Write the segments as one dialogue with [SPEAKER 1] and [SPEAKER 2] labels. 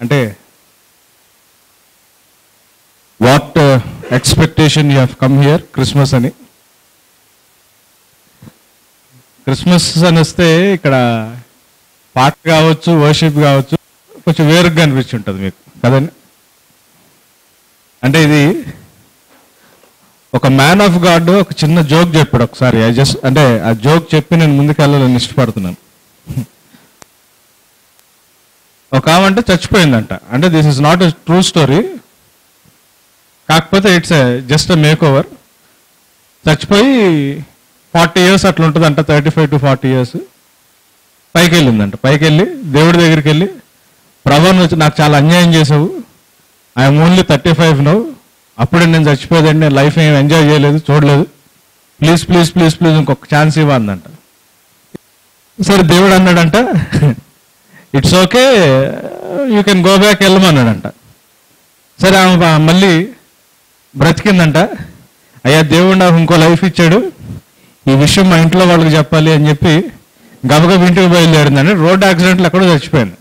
[SPEAKER 1] అంటే what expectation you have come here Christmas అని. Christmas అని వస్తే ఇక్కడ పాట కావచ్చు, వర్షిప్ కావచ్చు, కొంచెం వేరుగా అనిపించి ఉంటుంది మీకు కదండి. అంటే ఇది ఒక మ్యాన్ ఆఫ్ గాడ్ ఒక చిన్న జోక్ చెప్పాడు ఒకసారి. అంటే ఆ జోక్ చెప్పి నేను ముందుకు వెళ్ళాలని ఇష్టపడుతున్నాను. ఒక ఆమె చచ్చిపోయిందంట. అంటే this is not a true story, కాకపోతే it's just a makeover. చచ్చిపోయి 40 years అట్లా ఉంటుందంట, 35 to 40 years. పైకి వెళ్ళిందంట. పైకి వెళ్ళి దేవుడి దగ్గరికి వెళ్ళి, ప్రభు వచ్చి నాకు చాలా అన్యాయం చేసావు, ఐఎమ్ ఓన్లీ 35 నౌ, అప్పుడే నేను చచ్చిపోయేదండి, నేను లైఫ్ ఏం ఎంజాయ్ చేయలేదు, చూడలేదు, ప్లీజ్ ప్లీజ్ ప్లీజ్ ప్లీజ్ ఇంకొక ఛాన్స్ ఇవ్వందంట. సరే దేవుడు అన్నాడంట, it's okay, you can go back వెళ్ళమన్నాడంట. సరే ఆమె మళ్ళీ బ్రతికిందంట. అయ్యా దేవుడు నాకు ఇంకో లైఫ్ ఇచ్చాడు, ఈ విషయం మా ఇంట్లో వాళ్ళకి చెప్పాలి అని చెప్పి గబగబ ఇంటికి బయలుదేరిందండి. రోడ్ యాక్సిడెంట్లు ఎక్కడో చచ్చిపోయింది.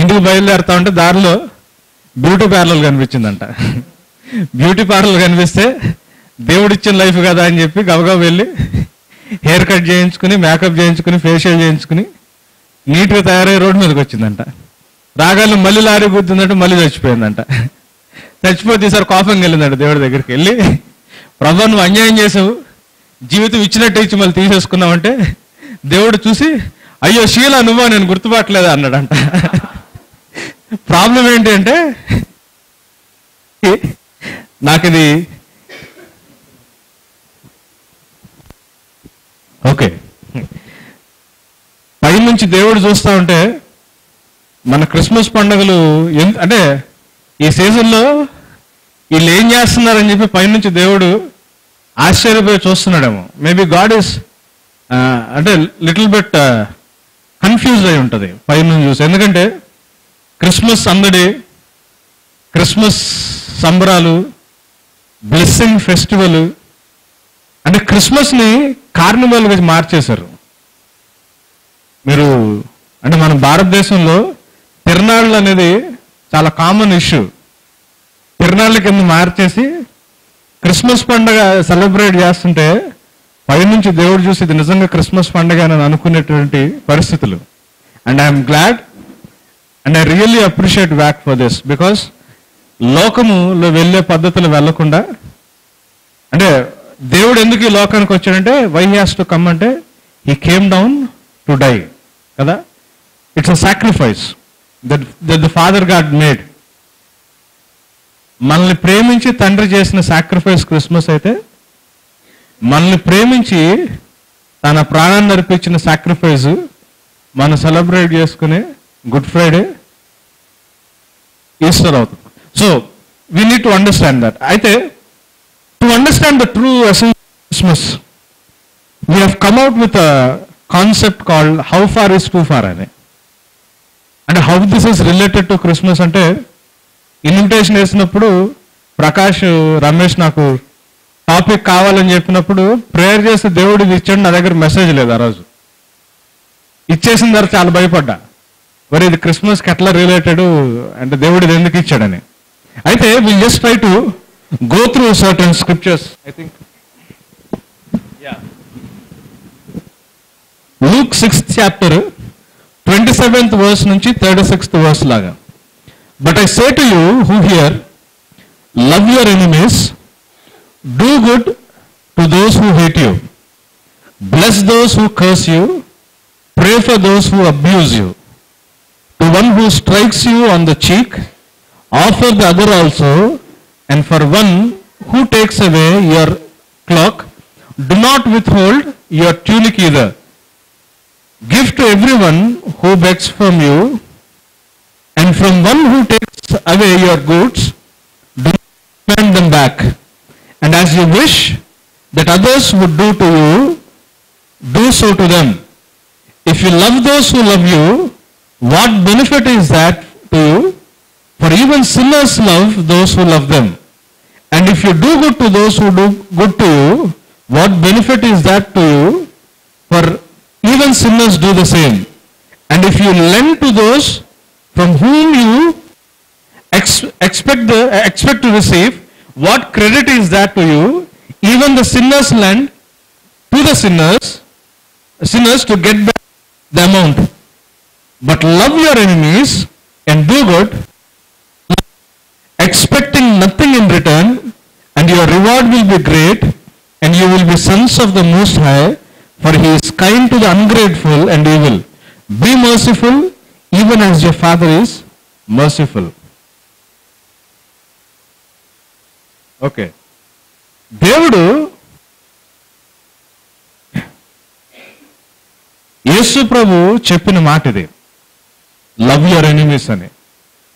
[SPEAKER 1] ఇంటికి బయలుదేరుతా ఉంటే దారిలో బ్యూటీ పార్లర్ కనిపించిందంట. బ్యూటీ పార్లర్ కనిపిస్తే దేవుడిచ్చిన లైఫ్ కదా అని చెప్పి గబగబ వెళ్ళి హెయిర్ కట్ చేయించుకుని, మేకప్ చేయించుకుని, ఫేషియల్ చేయించుకుని నీట్గా తయారయ్యి రోడ్డు మీదకి వచ్చిందంట. రాగాలు మళ్ళీ లారీ గుద్దిందంటే మళ్ళీ చచ్చిపోయిందంట. చచ్చిపోతే ఈసారి కోపంగా వెళ్ళిందంట దేవుడి దగ్గరికి వెళ్ళి, ప్రభు నువ్వు అన్యాయం చేసావు, జీవితం ఇచ్చినట్టు ఇచ్చి మళ్ళీ తీసేసుకున్నావంటే దేవుడు చూసి, అయ్యో శీలా నువ్వా, నేను గుర్తుపట్టలేదా అన్నాడంట. ప్రాబ్లం ఏంటి అంటే నాకు ఇది ఓకే, పైనుంచి దేవుడు చూస్తూ ఉంటే మన క్రిస్మస్ పండుగలు అంటే ఈ సీజన్లో వీళ్ళు ఏం చేస్తున్నారని చెప్పి పైనుంచి దేవుడు ఆశ్చర్యపోయి చూస్తున్నాడేమో. మేబీ గాడ్ ఈస్ అంటే లిటిల్ బిట్ కన్ఫ్యూజ్డ్ అయి ఉంటుంది పైనుంచి చూసి. ఎందుకంటే క్రిస్మస్ సందడి, క్రిస్మస్ సంబరాలు, బ్లెస్సింగ్ ఫెస్టివల్, అంటే క్రిస్మస్ని కార్నివల్గా మార్చేశారు. మీరు అంటే మన భారతదేశంలో తిరునాళ్ళు అనేది చాలా కామన్ ఇష్యూ. తిరునాళ్ళ కింద మార్చేసి క్రిస్మస్ పండుగ సెలబ్రేట్ చేస్తుంటే పైనుంచి దేవుడు చూసి ఇది నిజంగా క్రిస్మస్ పండుగ అని అనుకునేటువంటి పరిస్థితులు. And I'm glad and I really appreciate back for this, because లోకములో వెళ్ళే పద్ధతులు వెళ్లకుండా, అంటే దేవుడు ఎందుకు ఈ లోకానికి వచ్చాడంటే why he has to come అంటే he came down to die కదా. It's a sacrifice that the father God made. మనల్ని ప్రేమించి తండ్రి చేసిన సాక్రిఫైస్ క్రిస్మస్ అయితే, మనల్ని ప్రేమించి తన ప్రాణాన్ని అర్పించిన సాక్రిఫైస్ మనం సెలబ్రేట్ చేసుకునే గుడ్ ఫ్రైడే, ఈస్టర్ అవుతుంది. So we need to understand that. అయితే to understand the true essence of Christmas, we have come out with a concept called how far is too far అని. అంటే how this is related to Christmas అంటే, invitation వేసినప్పుడు ప్రకాష్, రమేష్ నాకు topic కావాలని చెప్పినప్పుడు prayer చేస్తే దేవుడు ఇది ఇచ్చాడు, నా దగ్గర మెసేజ్ లేదు ఆ రోజు. ఇచ్చేసిన తర్వాత చాలా భయపడ్డా, మరి ఇది క్రిస్మస్కి ఎట్లా రిలేటెడ్ అంటే దేవుడు ఇది ఎందుకు ఇచ్చాడని. అయితే will just try to go through certain scriptures. I think Luke 6th chapter 27th verse నుంచి 36th verse లాగా. But I say to you who hear, love your enemies, do good to those who hate you, bless those who curse you, pray for those who abuse you. To one who strikes you on the cheek, offer the other also, and for one who takes away your cloak, do not withhold your tunic either. Give to everyone who begs from you, and from one who takes away your goods, do not demand them back. And as you wish that others would do to you, do so to them. If you love those who love you, what benefit is that to you? For even sinners love those who love them. And if you do good to those who do good to you, what benefit is that to you? For even sinners do the same. And if you lend to those from whom you expect to receive, what credit is that to you? Even the sinners lend to the sinners to get back the amount. But love your enemies and do good, expecting nothing in return, and your reward will be great, and you will be sons of the Most High, for He is kind to the ungrateful and evil. Be merciful, even as your Father is merciful. Okay, దేవుడు యేసు ప్రభు చెప్పిన మాట ఇది, love your enemies అని.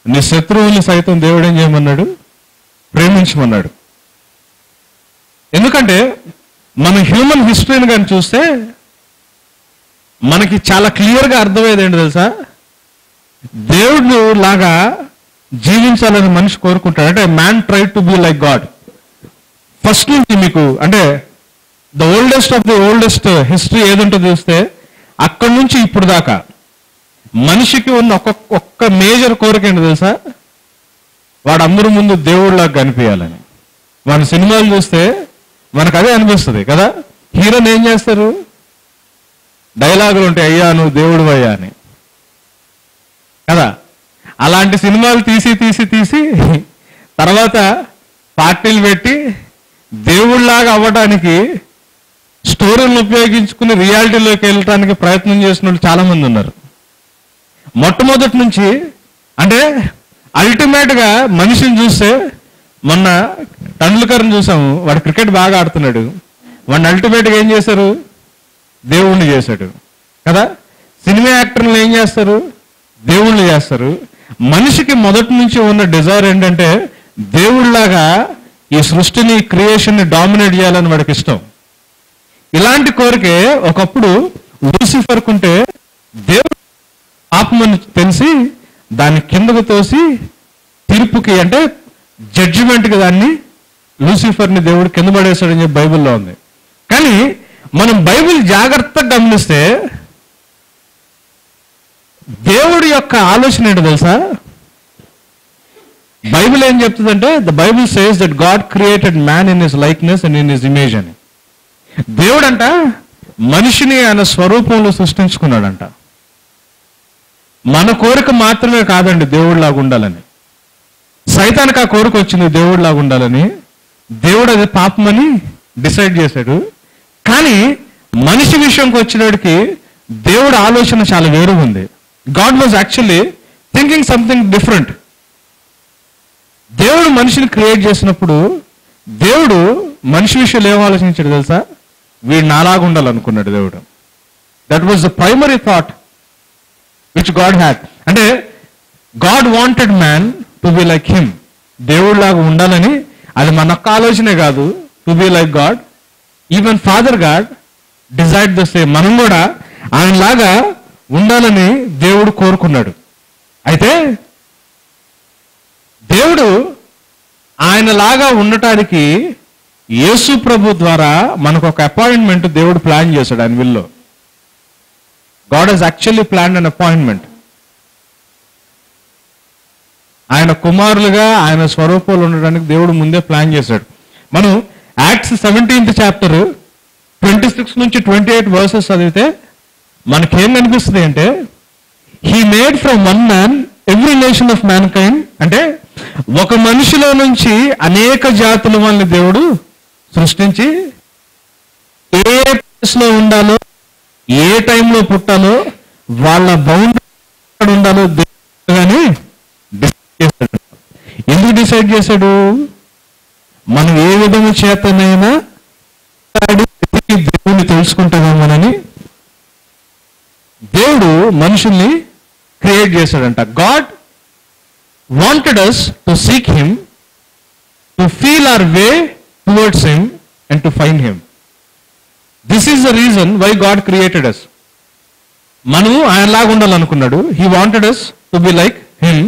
[SPEAKER 1] నీ శత్రువుని సైతం దేవుడు ఏం చేయమన్నాడు? ప్రేమించమన్నాడు. ఎందుకంటే మన హ్యూమన్ హిస్టరీని కానీ చూస్తే మనకి చాలా క్లియర్గా అర్థమయ్యేది ఏంటి తెలుసా? దేవుడు లాగా జీవించాలని మనిషి కోరుకుంటాడు. అంటే man try to be like God. First నుంచి మీకు అంటే ద ఓల్డెస్ట్ హిస్టరీ ఏదంటో చూస్తే అక్కడి నుంచి ఇప్పుడు దాకా మనిషికి ఉన్న ఒక్క మేజర్ కోరిక ఏంటి తెలుసా? వాడు అందరి ముందు దేవుడిలాగా కనిపించాలని. మన సినిమాలు చూస్తే మనకు అదే అనిపిస్తుంది కదా. హీరోని ఏం చేస్తారు? డైలాగులు ఉంటాయి, అయ్యా నువ్వు దేవుడు అయ్యా అని కదా. అలాంటి సినిమాలు తీసి తర్వాత పార్టీలు పెట్టి దేవుళ్ళలాగా అవ్వడానికి స్టోరీలను ఉపయోగించుకుని రియాలిటీలోకి వెళ్ళడానికి ప్రయత్నం చేసిన వాళ్ళు చాలా మంది ఉన్నారు. మొట్టమొదటి నుంచి అంటే అల్టిమేట్గా మనిషిని చూస్తే, మొన్న టండూల్కర్ని చూసాము, వాడు క్రికెట్ బాగా ఆడుతున్నాడు. వాడిని అల్టిమేట్గా ఏం చేశారు? దేవుణ్ణి చేశాడు కదా. సినిమా యాక్టర్లు ఏం చేస్తారు? దేవుణ్ణి చేస్తారు. మనిషికి మొదటి నుంచి ఉన్న డిజైర్ ఏంటంటే దేవుళ్ళలాగా ఈ సృష్టిని, క్రియేషన్ని డామినేట్ చేయాలని వాడికి ఇష్టం. ఇలాంటి కోరికే ఒకప్పుడు లూసిఫర్కుంటే దేవుడు పాపమని తెలిసి దాన్ని కిందకు తోసి తీర్పుకి అంటే జడ్జిమెంట్కి దాన్ని లూసిఫర్ని దేవుడు కింద పడేశాడని చెప్పి బైబిల్లో ఉంది. కానీ మనం బైబిల్ జాగ్రత్తగా గమనిస్తే దేవుడి యొక్క ఆలోచన ఏంటో తెలుసా? బైబిల్ ఏం చెప్తుందంటే the Bible says that God created man in his likeness and in his image అని. దేవుడంట మనిషిని ఆయన స్వరూపంలో సృష్టించుకున్నాడంట. మన కోరిక మాత్రమే కాదండి దేవుడిలాగా ఉండాలని. సైతానికి ఆ కోరిక వచ్చింది దేవుడిలాగా ఉండాలని. దేవుడు అది పాపమని డిసైడ్ చేశాడు. కానీ మనిషి విషయంకి వచ్చినడికి దేవుడి ఆలోచన చాలా వేరుగా ఉంది. God was actually thinking something different. దేవుడు మనిషిని క్రియేట్ చేసినప్పుడు దేవుడు మనిషి విషయంలో ఏం ఆలోచించాడు తెలుసా? వీడు నాలాగా ఉండాలనుకున్నాడు దేవుడు. That was the primary thought which God had. అంటే God wanted man to be like him. దేవుడిలాగా ఉండాలని. అది మన ఒక్క ఆలోచనే కాదు, to be like God. Even father God desired the same. మనం కూడా ఆయనలాగా ఉండాలని దేవుడు కోరుకున్నాడు. అయితే దేవుడు ఆయనలాగా ఉండటానికి యేసు ప్రభు ద్వారా మనకు ఒక అపాయింట్మెంట్ దేవుడు ప్లాన్ చేశాడు ఆయన విల్లో. God has actually plan an appointment. ఆయన కుమారులుగా ఆయన స్వరూపంలో ఉండడానికి దేవుడు ముందే ప్లాన్ చేశాడు. మనం యాక్ట్స్ 17th chapter 26 నుంచి 28 verses చదివితే మనకేం కనిపిస్తుంది అంటే, he made from one man every nation of man kind. అంటే ఒక మనిషిలో నుంచి అనేక జాతుల వాళ్ళని దేవుడు సృష్టించి ఏ ప్లేస్లో ఉండాలో, ఏ టైంలో పుట్టాలో, వాళ్ళ బౌండరీ ఉండాలో దేవుడు కానీ డిసైడ్ చేశాడు. ఎందుకు డిసైడ్ చేశాడు? మనం ఏ విధము చేతనైనా దేవుణ్ణి తెలుసుకుంటామోనని దేవుడు మనుషుల్ని క్రియేట్ చేశాడంట. God wanted us to seek him, to feel our way towards him and to find him. This is the reason why God created us. మనం ఆయనలాగా ఉండాలనుకున్నాడు. He wanted us to be like him.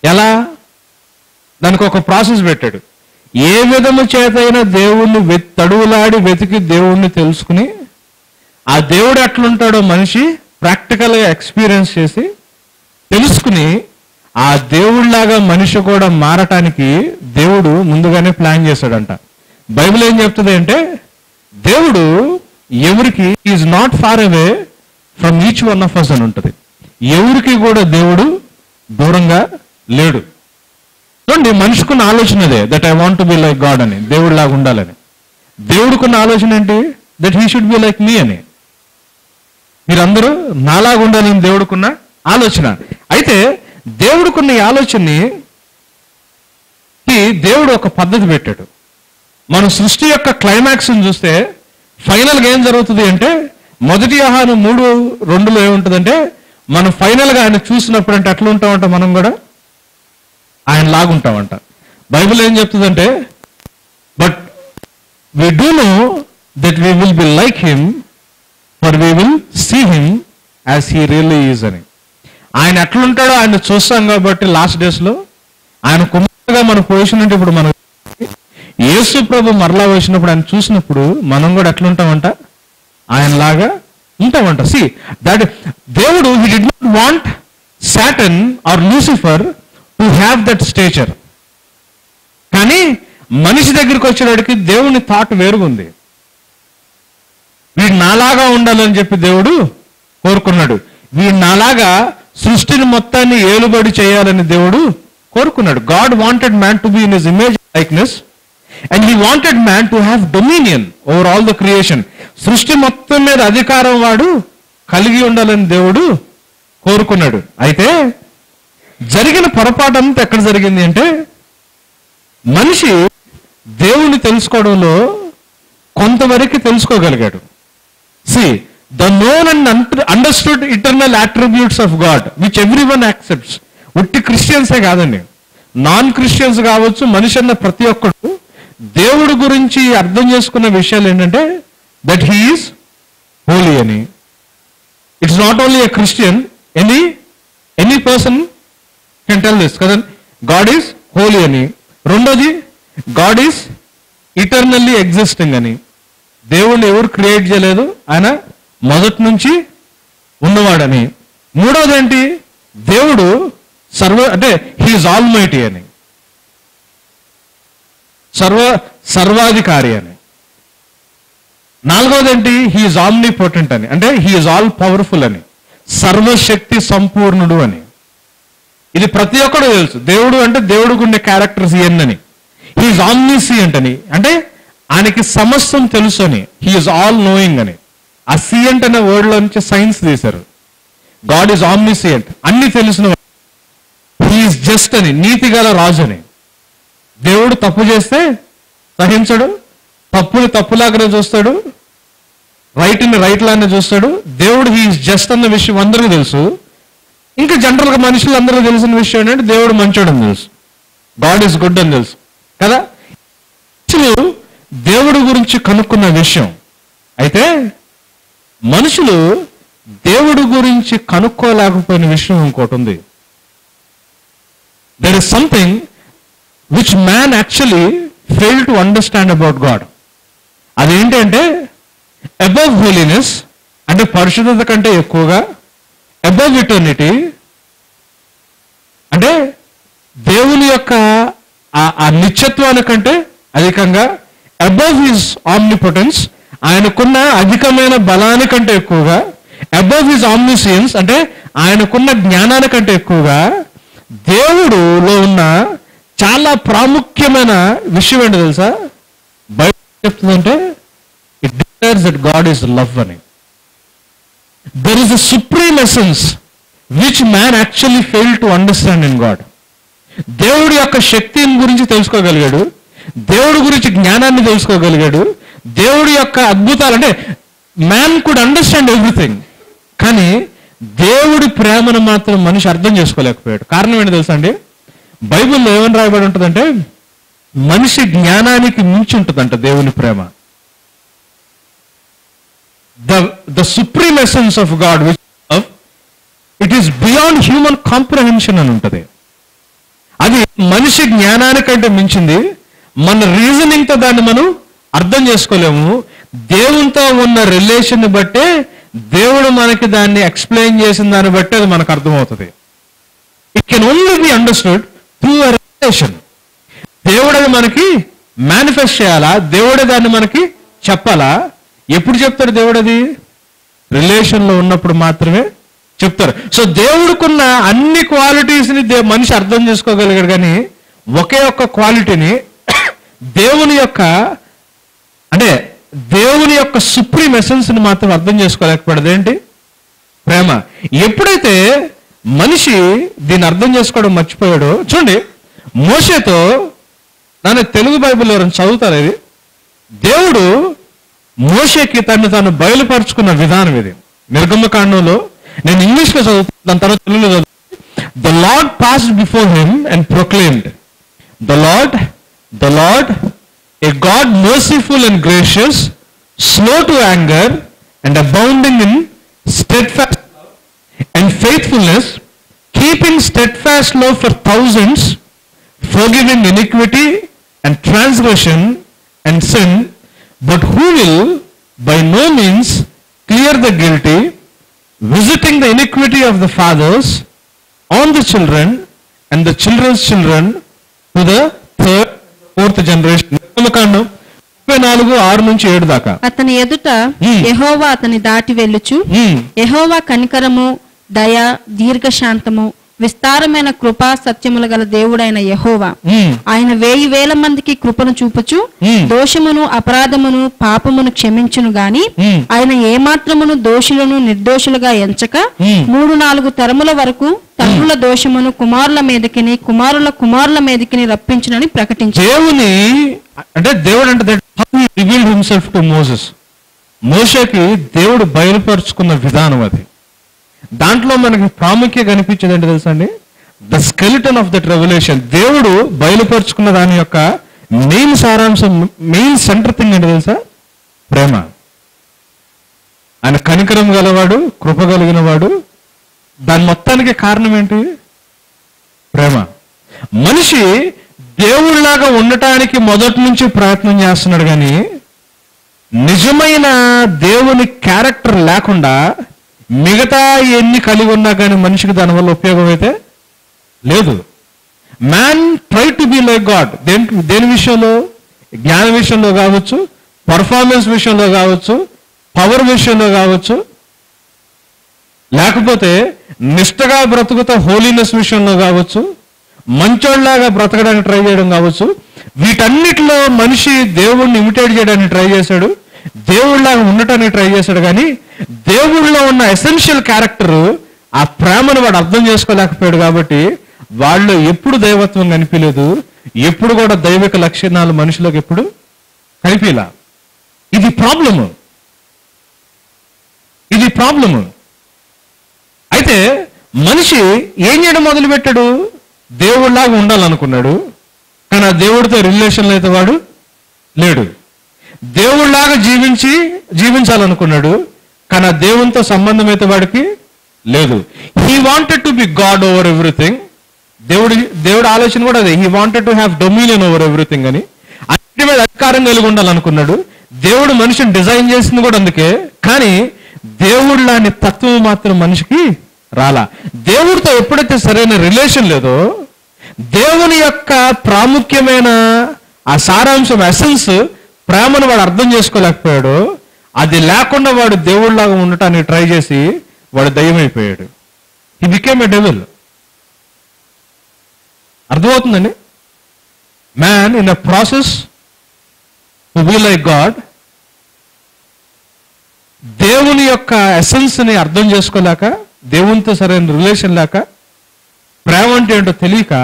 [SPEAKER 1] ఎలా? దానికి ఒక process పెట్టాడు. ఏ విధము చేతైనా దేవుణ్ణి తడువులాడి వెతికి దేవుణ్ణి తెలుసుకుని ఆ దేవుడు ఎట్లుంటాడో మనిషి ప్రాక్టికల్గా ఎక్స్పీరియన్స్ చేసి తెలుసుకుని ఆ దేవుడిలాగా మనిషి కూడా మారటానికి దేవుడు ముందుగానే ప్లాన్ చేశాడంట. బైబిల్ ఏం చెప్తుంది అంటే, దేవుడు ఎవరికి is not far away from each one of us అని ఉంటుంది. ఎవరికి కూడా దేవుడు దూరంగా లేడు. చూడండి, మనిషికున్న ఆలోచన అదే, that I want to be like God అని, దేవుడిలాగా ఉండాలని. దేవుడికున్న ఆలోచన ఏంటి? That he should be like me అని. మీరందరూ నాలాగా ఉండాలని దేవుడికున్న ఆలోచన. అయితే దేవుడికున్న ఈ ఆలోచనని దేవుడు ఒక పద్ధతి పెట్టాడు. మన సృష్టి యొక్క క్లైమాక్స్ చూస్తే ఫైనల్గా ఏం జరుగుతుంది అంటే, మొదటి యోహాను 3:2 ఏముంటుందంటే, మనం ఫైనల్గా ఆయన చూసినప్పుడు అంటే ఎట్లా ఉంటామంట, మనం కూడా ఆయన లాగుంటామంట. బైబిల్ ఏం చెప్తుందంటే, but we do know that we will be like him for we will see him as he really is అని. ఆయన ఎట్లుంటాడో ఆయన చూస్తాం కాబట్టి లాస్ట్ డేస్లో ఆయన కుమారుగా మన పొజిషన్ అంటే, ఇప్పుడు మనం యేసు ప్రభు మరలా వచ్చినప్పుడు ఆయన చూసినప్పుడు మనం కూడా ఎట్లుంటామంట, ఆయనలాగా ఉంటామంట. సి దట్ దేవుడు he did not want Satan or Lucifer to have that stature. కానీ మనిషి దగ్గరికి వచ్చేవాడికి దేవుని థాట్ వేరుగుంది. వీడు నాలాగా ఉండాలని చెప్పి దేవుడు కోరుకున్నాడు. వీడు నాలాగా సృష్టిని మొత్తాన్ని ఏలుబడి చేయాలని దేవుడు కోరుకున్నాడు. God wanted man to be in his image likeness and he wanted man to have dominion over all the creation. సృష్టి మొత్తం మీద అధికారం వాడు కలిగి ఉండాలని దేవుడు కోరుకున్నాడు. అయితే జరిగిన పొరపాటు అంతా ఎక్కడ జరిగింది అంటే, మనిషి దేవుని తెలుసుకోవడంలో కొంతవరకు తెలుసుకోగలిగాడు. See the known and understood eternal attributes of God which every one accepts. ఉట్టి క్రిస్టియన్సే కాదండి, నాన్ క్రిస్టియన్స్ కావచ్చు, మనిషి అన్న ప్రతి ఒక్కడు దేవుడి గురించి అర్థం చేసుకున్న విషయాలు ఏంటంటే, దట్ హీ ఈజ్ హోలీ అని. It's not only a Christian, any person can tell this కదా, గాడ్ ఈజ్ హోలీ అని. రెండోది, గాడ్ ఈజ్ ఇటర్నల్లీ ఎగ్జిస్టింగ్ అని. దేవుణ్ణి ఎవరు క్రియేట్ చేయలేదు, ఆయన మొదటి నుంచి ఉన్నవాడని. మూడోది ఏంటి, దేవుడు అంటే హీఈస్ ఆల్మైటీ అని, సర్వాధికారి అని. నాలుగోది ఏంటి, హీఈస్ ఆమ్నిపోటెంట్ అని, అంటే హీఈస్ ఆల్ పవర్ఫుల్ అని, సర్వశక్తి సంపూర్ణుడు అని. ఇది ప్రతి ఒక్కడు తెలుసు. దేవుడు అంటే దేవుడికి ఉండే క్యారెక్టర్స్ ఇవన్నీ. హీఈస్ ఆమ్నిసియంట్ అని, అంటే ఆయనకి సమస్తం తెలుసు అని. హీఈస్ ఆల్ నోయింగ్ అని. ఆ సియంట్ అనే వర్డ్ లో నుంచి సైన్స్ తీశారు. గాడ్ ఈజ్ ఆమ్నిసియంట్, అన్ని తెలిసిన. హీఈస్ జస్ట్ అని, నీతి గల రాజు అని. దేవుడు తప్పు చేస్తే సహించడు, తప్పుని తప్పులాగానే చూస్తాడు, రైట్ని రైట్ లాగానే చూస్తాడు. దేవుడు హీఈస్ జస్ట్ అన్న విషయం అందరికీ తెలుసు. ఇంకా జనరల్గా మనుషులందరికీ తెలిసిన విషయం ఏంటంటే, దేవుడు మంచోడు అని తెలుసు, గాడ్ ఈజ్ గుడ్ అని తెలుసు కదా. దేవుడి గురించి కనుక్కున్న విషయం. అయితే మనుషులు దేవుడి గురించి కనుక్కోలేకపోయిన విషయం ఇంకోటి ఉంది. There is something which man actually fail to understand about God. అదేంటంటే, అబవ్ హోలీనెస్ అంటే పరిశుద్ధత కంటే ఎక్కువగా, అబవ్ ఇటర్నిటీ అంటే దేవుని యొక్క ఆ నిత్యత్వానికంటే అధికంగా, అబవ్ హిజ్ ఆమ్నిపోటెన్స్ ఆయనకున్న అధికమైన బలానికంటే ఎక్కువగా, అబవ్ హిజ్ ఆమ్నిసియన్స్ అంటే ఆయనకున్న జ్ఞానానికంటే ఎక్కువగా, దేవుడులో ఉన్న చాలా ప్రాముఖ్యమైన విషయం ఏంటో తెలుసా? బైబిల్ చెప్తుందంటే, it declares that God is love అని. There is a supreme essence which man actually fail to understand in God. దేవుడి యొక్క శక్తిని గురించి తెలుసుకోగలిగాడు, దేవుడి గురించి జ్ఞానాన్ని తెలుసుకోగలిగాడు, దేవుడి యొక్క అద్భుతాలు అంటే మ్యాన్ కుడ్ అండర్స్టాండ్ ఎవ్రీథింగ్. కానీ దేవుడి ప్రేమను మాత్రం మనిషి అర్థం చేసుకోలేకపోయాడు. కారణం ఏంటి తెలుసా అండి? బైబిల్లో ఏమని రాయబడి ఉంటుందంటే, మనిషి జ్ఞానానికి మించి ఉంటుందంట దేవుని ప్రేమ. The supreme essence of God which it is beyond human comprehension అని ఉంటుంది. అది మనిషి జ్ఞానానికంటే మించింది. మన రీజనింగ్తో దాన్ని మనం అర్థం చేసుకోలేము. దేవునితో ఉన్న రిలేషన్ బట్టే దేవుడు మనకి దాన్ని ఎక్స్ప్లెయిన్ చేసిన దాన్ని బట్టి అది మనకు అర్థమవుతుంది. Can only be understood through a relation. దేవుడే మనకి మేనిఫెస్ట్ చేయాలా, దేవుడే దాన్ని మనకి చెప్పాలా? ఎప్పుడు చెప్తాడు దేవుడది? రిలేషన్లో ఉన్నప్పుడు మాత్రమే చెప్తారు. సో దేవుడికున్న అన్ని క్వాలిటీస్ని మనిషి అర్థం చేసుకోగలిగాడు, కానీ ఒకే ఒక్క క్వాలిటీని దేవుని యొక్క సుప్రీం ఎసెన్స్ని మాత్రం అర్థం చేసుకోలేకపోయాడు. ఏంటి? ప్రేమ. ఎప్పుడైతే మనిషి దీన్ని అర్థం చేసుకోవడం మర్చిపోయాడో, చూడండి, మోషేతో నన్ను తెలుగు బైబిల్లో చదువుతారు ఇది. దేవుడు మోషేకి తాను బయలుపరుచుకున్న విధానం ఇది. నిర్గమకాండంలో, నేను ఇంగ్లీష్లో చదువుతాను, దాని తర్వాత తెలుగులో చదువుతాను. The Lord passed before him and proclaimed, the Lord a God merciful and gracious, slow to anger and abounding in steadfast and faithfulness, keeping steadfast love for thousands, forgiving iniquity and transgression and sin, but who will by no means clear the guilty, visiting the iniquity of the fathers on the children and the children's children to the third, fourth generation. 34:6-7 దాకా.
[SPEAKER 2] అతని ఎదుట యెహోవా అతని దాటి వెళ్ళుచు, యెహోవా కనికరము, దయ, దీర్ఘశాంతము, విస్తారమైన కృపా సత్యములు గల దేవుడైన యెహోవా, ఆయన 1000 మందికి కృపను చూపుచు దోషమును, అపరాధమును, పాపమును క్షమించును గాని ఆయన ఏమాత్రమును దోషులను నిర్దోషులుగా ఎంచక 3-4 తరముల వరకు తండ్రుల దోషమును కుమారుల మీదకిని, కుమారుల కుమారుల మీదకిని రప్పించునని ప్రకటించారు.
[SPEAKER 1] దేవుడు అంటే రివీల్డ్ హిమ్సెల్ఫ్ టు మోసెస్. మోషేకి దేవుడు బయలుపరుచుకున్న విధానం అది. దాంట్లో మనకి ప్రాముఖ్యంగా కనిపించేది ఏంటి తెలుసా అండి? The skeleton of that revolution. దేవుడు బయలుపరుచుకున్న దాని యొక్క మెయిన్ సారాంశం, మెయిన్ సెంటర్ థింగ్ ఏంటి తెలుసా? ప్రేమ. ఆయన కనికరం గలవాడు, కృప కలిగిన వాడు. దాని మొత్తానికి కారణం ఏంటి? ప్రేమ. మనిషి దేవుళ్లాగా ఉండటానికి మొదటి నుంచి ప్రయత్నం చేస్తున్నాడు, కానీ నిజమైన దేవుని క్యారెక్టర్ లేకుండా మిగతా ఎన్ని కలిగి ఉన్నా కానీ మనిషికి దానివల్ల ఉపయోగం అయితే లేదు. Man try to be like God. దేని విషయంలో? జ్ఞాన విషయంలో కావచ్చు, పర్ఫార్మెన్స్ విషయంలో కావచ్చు, పవర్ విషయంలో కావచ్చు, లేకపోతే నిష్ఠగా బ్రతుకుతా హోలీనెస్ విషయంలో కావచ్చు, మంచోళ్ళలాగా బ్రతకడానికి ట్రై చేయడం కావచ్చు. వీటన్నిటిలో మనిషి దేవుణ్ణి ఇమిటేట్ చేయడానికి ట్రై చేశాడు, దేవుళ్ళలాగా ఉండటానికి ట్రై చేశాడు, కానీ దేవుళ్ళలో ఉన్న ఎసెన్షియల్ క్యారెక్టర్, ఆ ప్రేమను వాడు అర్థం చేసుకోలేకపోయాడు. కాబట్టి వాళ్ళు ఎప్పుడు దైవత్వం కనిపించలేదు, ఎప్పుడు కూడా దైవిక లక్షణాలు మనుషులకు ఎప్పుడు కనిపించలా. ఇది ప్రాబ్లము. అయితే మనిషి ఏం చేయడం మొదలుపెట్టాడు? దేవుళ్ళలాగా ఉండాలనుకున్నాడు, కానీ ఆ దేవుడితో రిలేషన్లో అయితే వాడు లేడు. దేవుళ్ళలాగా జీవించాలనుకున్నాడు, కానీ ఆ దేవునితో సంబంధం అయితే వాడికి లేదు. He wanted to be God over everything. దేవుడు ఆలోచన కూడా అదే. He wanted to have dominion over everything అని, అన్నిటి మీద అధికారం కలిగి ఉండాలనుకున్నాడు. దేవుడు మనిషిని డిజైన్ చేసింది కూడా అందుకే. కానీ దేవుళ్ళని తత్వం మాత్రం మనిషికి రాలా. దేవుడితో ఎప్పుడైతే సరైన రిలేషన్ లేదో, దేవుని యొక్క ప్రాముఖ్యమైన ఆ సారాంశం, ఎసెన్స్, ప్రేమను వాడు అర్థం చేసుకోలేకపోయాడు. అది లేకుండా వాడు దేవుళ్ళలాగా ఉండటానికి ట్రై చేసి వాడు దయ్యమైపోయాడు. He became a devil. అర్థమవుతుందండి? Man in a process to be like God, దేవుని యొక్క ఎసెన్స్ని అర్థం చేసుకోలేక, దేవునితో సరైన రిలేషన్ లేక, ప్రేమ అంటే ఏంటో తెలియక,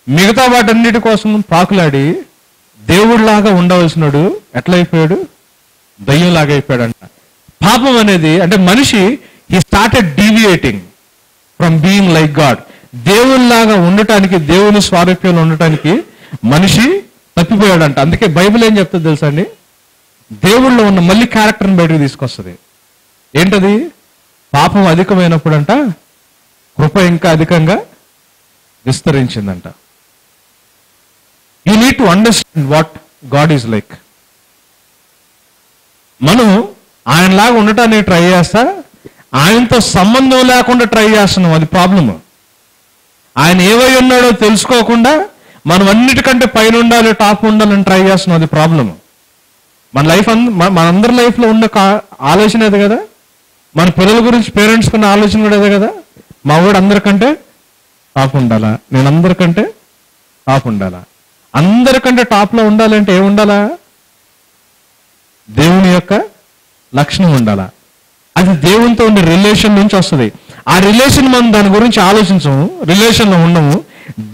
[SPEAKER 1] మిగతా వాటన్నిటి కోసం పాకులాడి దేవుడిలాగా ఉండవలసినాడు ఎట్లయిపోయాడు? దయ్యంలాగా అయిపోయాడంట. పాపం అనేది అంటే మనిషి he started deviating from being like God. దేవునిలాగా ఉండటానికి, దేవుని స్వారూప్యంలో ఉండటానికి మనిషి తప్పిపోయాడంట. అందుకే బైబిల్ ఏం చెప్తుంది తెలుసా అండి? దేవుళ్ళలో ఉన్న మళ్ళీ క్యారెక్టర్ని బయటకు తీసుకొస్తుంది. ఏంటది? పాపం అధికమైనప్పుడంట కృప ఇంకా అధికంగా విస్తరించిందంట. You need to understand what God is like. మనం ఆయనలాగా ఉండటానికి ట్రై చేస్తా, ఆయనతో సంబంధం లేకుండా ట్రై చేస్తున్నాం. అది ప్రాబ్లమ్. ఆయన ఏవై ఉన్నాడో తెలుసుకోకుండా మనం అన్నిటికంటే పైన ఉండాలి, టాప్ ఉండాలని ట్రై చేస్తున్నాం. అది ప్రాబ్లమ్. మన లైఫ్ మనందరి లైఫ్లో ఉన్న ఆలోచన అదే కదా. మన పిల్లల గురించి పేరెంట్స్ కున్న ఆలోచన కూడా అదే కదా. మా వాడు అందరికంటే టాప్ ఉండాలా, నేను అందరికంటే టాప్ ఉండాలా. అందరికంటే టాప్లో ఉండాలంటే ఏముండాలా? దేవుని యొక్క లక్షణం ఉండాలా. అది దేవునితో ఉండే రిలేషన్ నుంచి వస్తుంది. ఆ రిలేషన్ మనం దాని గురించి ఆలోచించము, రిలేషన్లో ఉండము,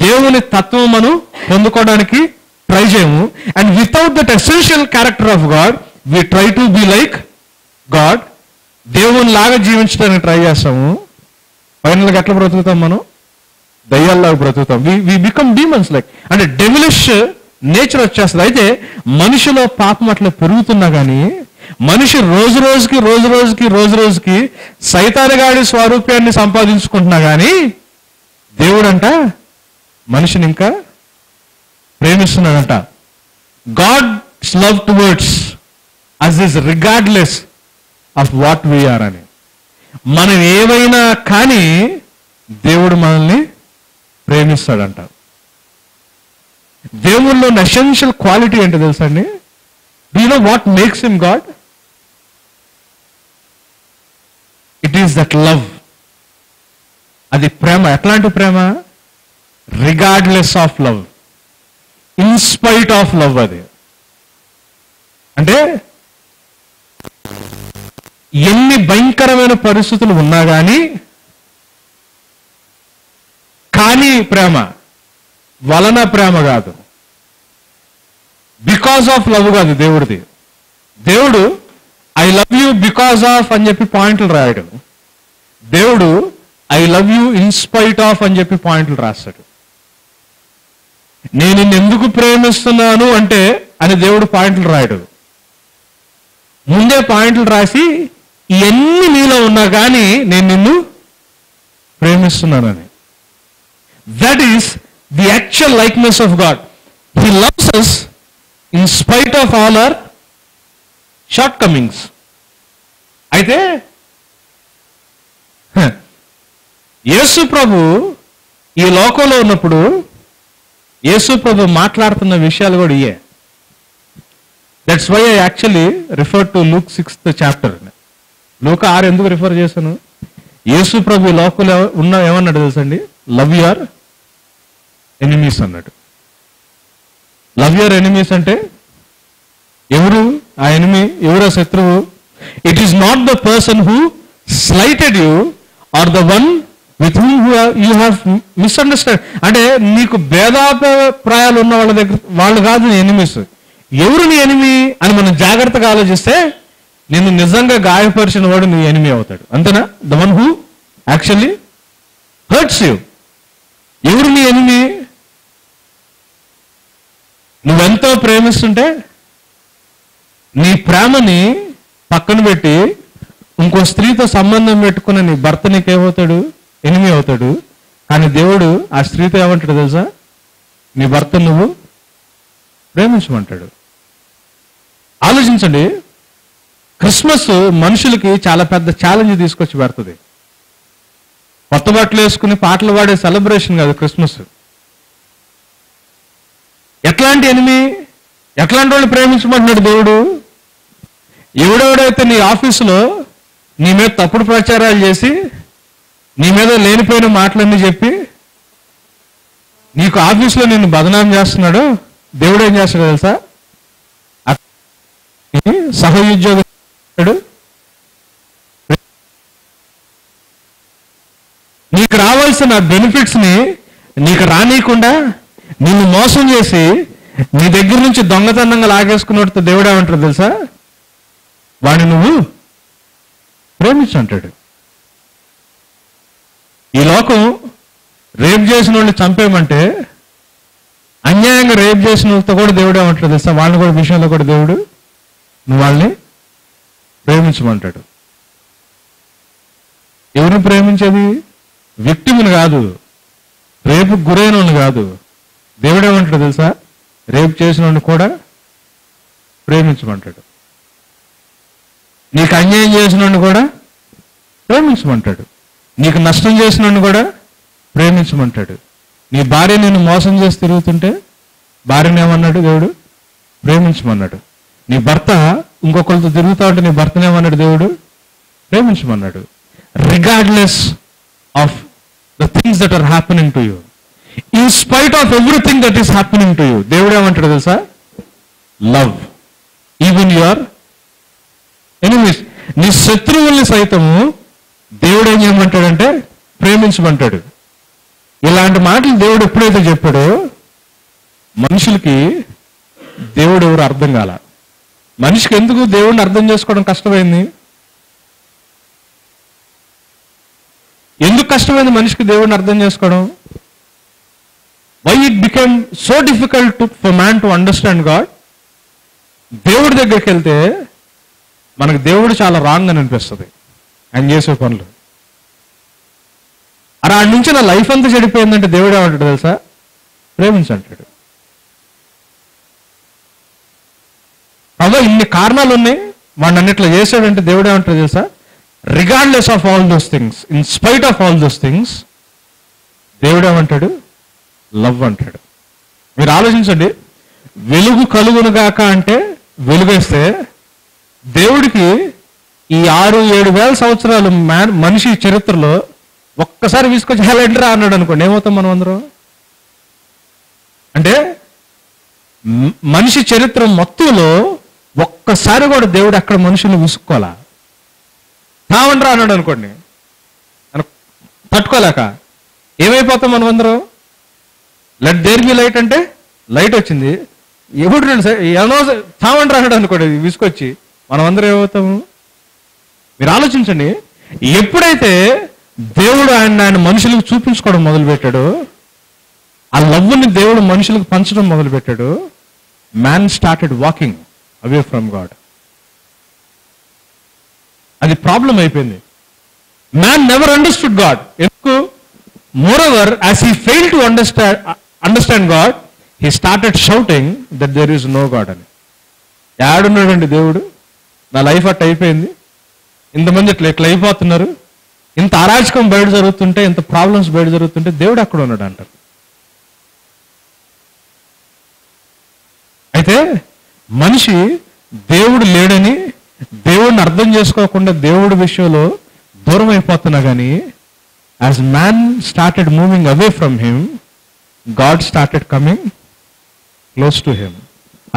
[SPEAKER 1] దేవుని తత్వం మనం పొందుకోవడానికి ట్రై చేయము. And without that essential character of God we try to be like God. దేవుని లాగా జీవించడానికి ట్రై చేస్తాము. ఫైనల్గా ఎట్లా బ్రతుకుతాం? మనం దయ్యాల్లాగా బ్రతుకుతాం. We become demons like. అంటే డెవిలిష్ నేచర్ వచ్చేస్తుంది. అయితే మనిషిలో పాపం అట్లా పెరుగుతున్నా కానీ మనిషి రోజు రోజుకి సైతానుగాడి స్వరూపాన్ని సంపాదించుకుంటున్నా కానీ దేవుడంట మనిషిని ఇంకా ప్రేమిస్తున్నాడంట. God's love towards us is regardless of what we are అని. మనం ఏవైనా కానీ దేవుడు మనల్ని ప్రేమిస్తాడంట. దేవుల్లో ఎసెన్షియల్ క్వాలిటీ ఏంటో తెలుసా అండి? Do you know what makes him God? It is that love. అది ప్రేమ. ఎట్లాంటి ప్రేమ? Regardless of love, in spite of love. అది అంటే ఎన్ని భయంకరమైన పరిస్థితులు ఉన్నా కానీ ప్రేమ వలన ప్రేమ కాదు, బికాస్ ఆఫ్ లవ్ కాదు దేవుడిది. దేవుడు I love you because of అని చెప్పి పాయింట్లు రాయడు. దేవుడు I love you in spite of అని చెప్పి పాయింట్లు రాస్తాడు. నేను నిన్ను ఎందుకు ప్రేమిస్తున్నాను అంటే అని దేవుడు పాయింట్లు రాయడు. ముందే పాయింట్లు రాసి ఇవన్నీ నీలో ఉన్నా కానీ నేను నిన్ను ప్రేమిస్తున్నానని. That is the actual likeness of God. He loves us in spite of all our shortcomings. అయితే యేసు ప్రభు ఈ లోకంలో ఉన్నప్పుడు యేసు ప్రభు మాట్లాడుతున్న విషయాలు కూడా ఇయే. That's why I actually refer to Luke 6th chapter. Luka 6 ఎందుకు రిఫర్ చేశాను? యేసు ప్రభు ఈ లోకంలో ఏమన్నాడు తెలుసండి? లవ్ యువర్ ఎనిమీస్ అన్నాడు. లవ్ యువర్ ఎనిమీస్ అంటే ఎవరు ఆ ఎనిమీ? ఎవరు శత్రువు? It is not the person who slighted you are the one with whom you have misunderstand. అంటే నీకు భేదాభిప్రాయాలు ఉన్న వాళ్ళ దగ్గర వాళ్ళు కాదు నీ ఎనిమీస్. ఎవరు నీ ఎనిమీ అని మనం జాగ్రత్తగా ఆలోచిస్తే నిన్ను నిజంగా గాయపరిచిన వాడు నీ ఎనిమీ అవుతాడు. అంతేనా? The one who actually hurts you. ఎవరు నీ ఎనిమీ? నువ్వెంతో ప్రేమిస్తుంటే నీ ప్రేమని పక్కన పెట్టి ఇంకో స్త్రీతో సంబంధం పెట్టుకున్న నీ భర్త నీకేమవుతాడు? ఎనిమీ అవుతాడు. కానీ దేవుడు ఆ స్త్రీతో ఏమంటాడు తెలుసా? నీ భర్త నువ్వు ప్రేమించమంటాడు. ఆలోచించండి. క్రిస్మస్ మనుషులకి చాలా పెద్ద ఛాలెంజ్ తీసుకొచ్చి పెడుతుంది. కొత్త బట్టలు వేసుకుని పాటలు పాడే సెలబ్రేషన్ కాదు క్రిస్మస్. ఎట్లాంటి ఎనిమి? ఎట్లాంటి వాళ్ళు ప్రేమించమంటున్నాడు దేవుడు? ఎవడెవడైతే నీ ఆఫీసులో నీ మీద తప్పుడు ప్రచారాలు చేసి నీ మీద లేనిపోయిన మాటలన్నీ చెప్పి నీకు ఆఫీసులో నిన్ను బదనాం చేస్తున్నాడు, దేవుడు ఏం చేస్తాడు తెలుసా? సహోద్యోగి నీకు రావాల్సిన బెనిఫిట్స్ ని నీకు రానీయకుండా నిన్ను మోసం చేసి నీ దగ్గర నుంచి దొంగతనంగా లాగేసుకున్నట్టు దేవుడు ఏమంటాడు తెలుసా? వాడిని నువ్వు ప్రేమించు అంటాడు. ఈ లోకం రేప్ చేసిన వాళ్ళని చంపేయమంటే అన్యాయంగా రేప్ చేసిన వాళ్ళతో కూడా దేవుడు ఏమంటాడు తెలుసా? వాళ్ళని కూడా విషయంలో కూడా దేవుడు నువ్వు వాళ్ళని ప్రేమించమంటాడు. ఎవరిని ప్రేమించేది? విక్టిమ్ని కాదు, రేపుకు గురైన వాడిని కాదు. దేవుడు ఏమంటాడు తెలుసా? రేపు చేసిన వాడిని కూడా ప్రేమించమంటాడు. నీకు అన్యాయం చేసిన వాడిని కూడా ప్రేమించమంటాడు. నీకు నష్టం చేసిన వాడిని కూడా ప్రేమించమంటాడు. నీ భార్య నేను మోసం చేసి తిరుగుతుంటే భార్యని ఏమన్నాడు దేవుడు? ప్రేమించమన్నాడు. నీ భర్త ఇంకొకరితో తిరుగుతా ఉంటే నీ భర్తను ఏమన్నాడు దేవుడు? ప్రేమించమన్నాడు. Regardless of the things that are happening to you, in spite of everything that is happening to you, దేవుడు ఏమంటాడు తెలుసా? Love even your enemies. నీ శత్రువుల్ని సైతము దేవుడు ఏం చేయమంటాడంటే ప్రేమించమంటాడు. ఇలాంటి మాటలు దేవుడు ఎప్పుడైతే చెప్పాడో మనుషులకి దేవుడు ఎవరు అర్థం కాల. మనిషికి ఎందుకు దేవుడిని అర్థం చేసుకోవడం కష్టమైంది? ఎందుకు కష్టమైంది మనిషికి దేవుడిని అర్థం చేసుకోవడం? Why it became so difficult for man to understand God? దేవుడి దగ్గరికి వెళ్తే మనకు దేవుడు చాలా రాంగ్ అని అనిపిస్తుంది ఆయన చేసే పనులు. అలా ఆడి నుంచి నా లైఫ్ అంతా చెడిపోయిందంటే దేవుడు ఏమంటాడు తెలుసా? ప్రేమించంటాడు. అదో ఇన్ని కారణాలు ఉన్నాయి వాడిని అన్నిట్లో చేశాడంటే దేవుడు ఏమంటాడు తెలుసా? Regardless of all those things, in spite of all those things, దేవుడు ఏమంటాడు? లవ్ అంటాడు. మీరు ఆలోచించండి, వెలుగు కలుగునుగాక అంటే వెలుగేస్తే దేవుడికి ఈ 6-7 వేల సంవత్సరాలు మనిషి చరిత్రలో ఒక్కసారి తీసుకొచ్చి హెలెండ్రా అన్నాడు అనుకోండి, ఏమవుతాం మనం అందరం? అంటే మనిషి చరిత్ర మొత్తంలో ఒక్కసారి కూడా దేవుడు అక్కడ మనుషుల్ని విసుక్కోలా. తావండ్రా అన్నాడు అనుకోండి, తట్టుకోలేక ఏమైపోతాం మనం అందరం? లెట్ దేర్ బి లైట్ అంటే లైట్ వచ్చింది, ఎప్పుడు ఏమో తావండ్రా అన్నాడు అనుకోండి విసుకొచ్చి, మనం అందరం ఏమవుతాము? మీరు ఆలోచించండి. ఎప్పుడైతే దేవుడు ఆయన మనుషులకు చూపించుకోవడం మొదలుపెట్టాడు, ఆ లవ్ని దేవుడు మనుషులకు పంచడం మొదలుపెట్టాడు, man started walking away from God. అది ప్రాబ్లం అయిపోయింది. Man never understood God. ఎందుకు? Moreover as he fail to understand God, he started shouting that there is no God అని. యాడున్నాడండి దేవుడు? నా లైఫ్ అట్ట అయిపోయింది, ఇంతమంది ఇట్లా అయిపోతున్నారు, ఇంత అరాచకం బయట జరుగుతుంటే, ఇంత ప్రాబ్లమ్స్ బయట జరుగుతుంటే దేవుడు అక్కడ ఉన్నాడు అంటారు. అయితే మనిషి దేవుడు లేడని దేవుడిని అర్థం చేసుకోకుండా దేవుడి విషయంలో దూరం అయిపోతున్నా కానీ as man started moving away from him, God started coming close to him.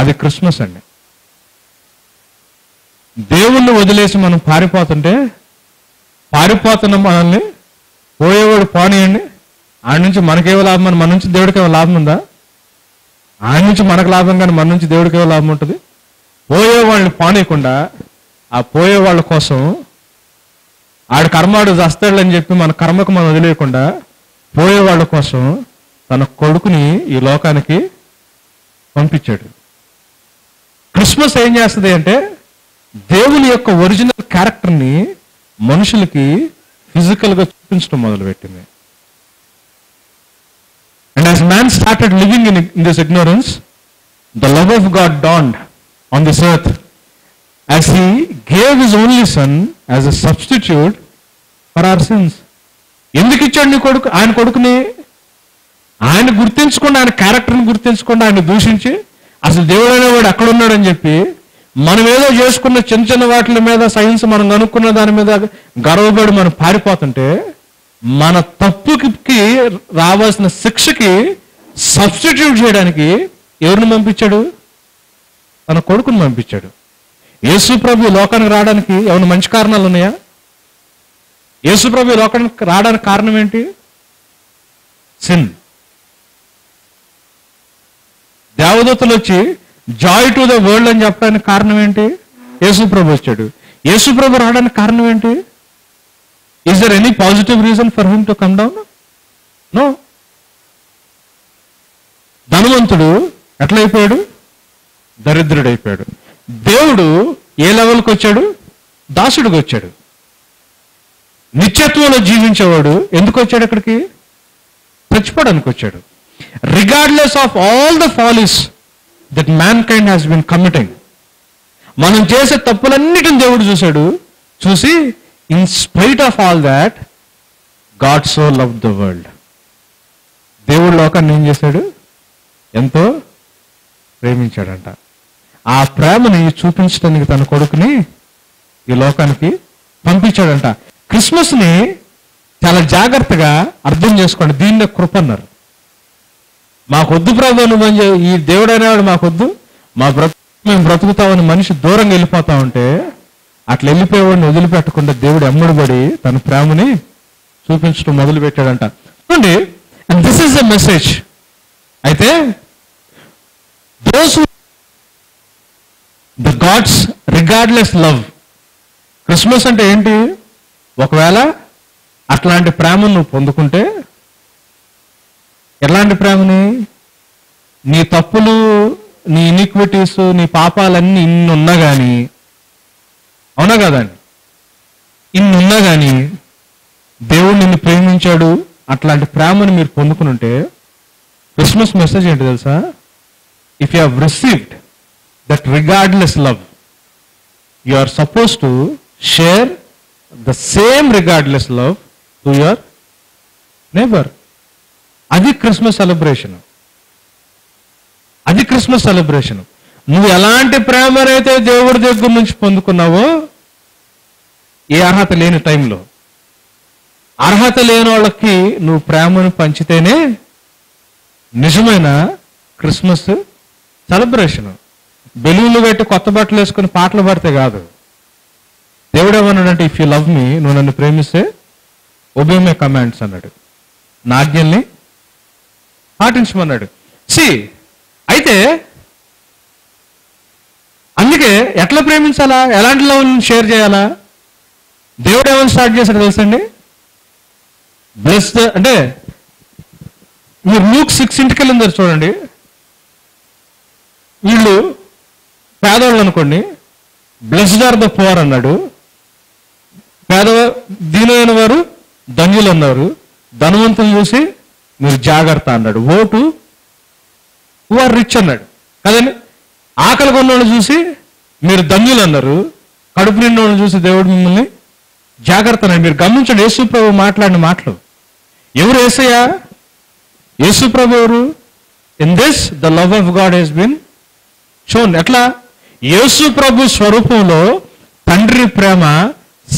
[SPEAKER 1] అది క్రిస్మస్ అండి. దేవుణ్ణి వదిలేసి మనం పారిపోతుంటే, పారిపోతున్న మనల్ని పోయేవాడు పోనీయండి, ఆయన నుంచి మనకేవో లాభం అని, మన నుంచి దేవుడికేవో లాభం ఉందా? ఆయన నుంచి మనకు లాభం కానీ మన నుంచి దేవుడికేవో లాభం ఉంటుంది? పోయేవాళ్ళని పానీయకుండా ఆ పోయేవాళ్ళ కోసం ఆడు కర్మాడు చస్తాడని చెప్పి మన కర్మకు మనం వదిలేయకుండా పోయేవాళ్ళ కోసం తన కొడుకుని ఈ లోకానికి పంపించాడు. క్రిస్మస్ ఏం చేస్తుంది అంటే దేవుని యొక్క ఒరిజినల్ క్యారెక్టర్ని మనుషులకి ఫిజికల్గా చూపించడం మొదలుపెట్టింది. And as man started living in this ignorance, the love of God dawned on this earth as he gave his only son as a substitute for our sins. ఎందుకు ఇచ్చాడు నీ కొడుకు? ఆయన కొడుకుని ఆయన గుర్తించకుండా, ఆయన క్యారెక్టర్ని గుర్తించకుండా ఆయన దూషించి అసలు దేవుడు అనేవాడు అక్కడ ఉన్నాడని చెప్పి మనం ఏదో చేసుకున్న చిన్న చిన్న వాటి మీద, సైన్స్ మనం కనుక్కున్న దాని మీద గర్వపడి మనం పారిపోతుంటే, మన తప్పుకి రావాల్సిన శిక్షకి సబ్స్టిట్యూట్ చేయడానికి ఎవరిని పంపించాడు? తన కొడుకుని పంపించాడు. యేసు ప్రభు లోకానికి రావడానికి ఏమైనా మంచి కారణాలు ఉన్నాయా? యేసు ప్రభు లోకానికి రావడానికి కారణం ఏంటి? సిన్. దేవదూతలు వచ్చి జాయ్ టు ద వరల్డ్ అని చెప్పడానికి కారణం ఏంటి? యేసు ప్రభు వచ్చాడు. యేసు ప్రభు రావడానికి కారణం ఏంటి? Is there any positive reason for him to come down? No. ధనవంతుడు ఎట్లయిపోయాడు? దరిద్రుడు అయిపోయాడు. దేవుడు ఏ లెవెల్కి వచ్చాడు? దాసుడికి వచ్చాడు. నిత్యత్వంలో జీవించేవాడు ఎందుకు వచ్చాడు? అక్కడికి చచ్చిపోవడానికి వచ్చాడు. Regardless of all the follies that mankind has been committing, మనం చేసే తప్పులన్నిటిని దేవుడు చూశాడు. చూసి in spite of all that God so love the world, దేవుడు లోకాన్ని ఏం చేశాడు? ఎంతో ప్రేమించాడంట. ఆ ప్రేమని చూపించడానికి తన కొడుకుని ఈ లోకానికి పంపించాడంట. క్రిస్మస్ని చాలా జాగ్రత్తగా అర్థం చేసుకోండి. దీన్నే కృప అన్నారు. మాకొద్దు ప్రభు నువ్వు ఈ దేవుడు అనేవాడు మాకొద్దు, మేము బ్రతుకుతామని మనిషి దూరంగా వెళ్ళిపోతా ఉంటే అట్లా వెళ్ళిపోయేవాడిని వదిలిపెట్టకుండా దేవుడు ఎమ్మడిపడి తన ప్రేమని చూపించడం మొదలు పెట్టాడంట. చూడండి, and this is the message. అయితే those the God's regardless love. Christmas అంటే ఏంటి? ఒకవేళ అట్లాంటి ప్రేమను నువ్వు పొందుకుంటే, ఎలాంటి ప్రేమని? నీ తప్పులు, నీ ఇనిక్విటీస్, నీ పాపాలన్నీ ఇన్ని ఉన్నా కానీ, అవునా కదండి, ఇన్ని ఉన్నా కానీ దేవుడు నిన్ను ప్రేమించాడు. అట్లాంటి ప్రేమను మీరు పొందుకుని ఉంటే క్రిస్మస్ మెసేజ్ ఏంటి తెలుసా? If you have received that regardless love, you are suppose to share the same regardless love to your neighbour. అది క్రిస్మస్ సెలబ్రేషన్. అది క్రిస్మస్ సెలబ్రేషన్. నువ్వు ఎలాంటి ప్రేమనైతే దేవుడి దగ్గర నుంచి పొందుకున్నావో, ఏ అర్హత లేని టైంలో, అర్హత లేని వాళ్ళకి నువ్వు ప్రేమను పంచితేనే నిజమైన క్రిస్మస్ సెలబ్రేషన్. బెలూన్లు పెట్టి కొత్త బట్టలు వేసుకుని పాటలు పాడితే కాదు. దేవుడు ఏమన్నాడంటే, ఇఫ్ యూ లవ్ మీ, నువ్వు నన్ను ప్రేమిస్తే ఒబే మై కమాండ్స్ అన్నాడు. నా ఆజ్ఞల్ని పాటించమన్నాడు. అయితే అందుకే ఎట్లా ప్రేమించాలా, ఎలాంటి లవ్ షేర్ చేయాలా? దేవుడు ఏమైనా స్టార్ట్ చేశాడు తెలుసండి? బ్లెస్ అంటే మీరు లూక్ 6 ఇంటికి వెళ్ళిందారు చూడండి. వీళ్ళు పేదవాళ్ళు అనుకోండి, బ్లెస్డ్ ఆర్ ద పువర్ అన్నాడు. దీనైన వారు ధన్యులు అన్నారు. ధనవంతులు చూసి మీరు జాగ్రత్త అన్నాడు. ఓటు హూ ఆర్ రిచ్ అన్నాడు కదండి. ఆకలి కొన్నోళ్ళు చూసి మీరు ధన్యులు అన్నారు. కడుపు నిండిన వాళ్ళు చూసి దేవుడు మిమ్మల్ని జాగ్రత్త అన్నాడు. మీరు గమనించండి, యేసు ప్రభు మాట్లాడిన మాటలు. ఎవరు యేసయ్యా? యేసు ప్రభు ఎవరు? In this the love of God has been shown. ఎట్లా? యేసు ప్రభు స్వరూపంలో తండ్రి ప్రేమ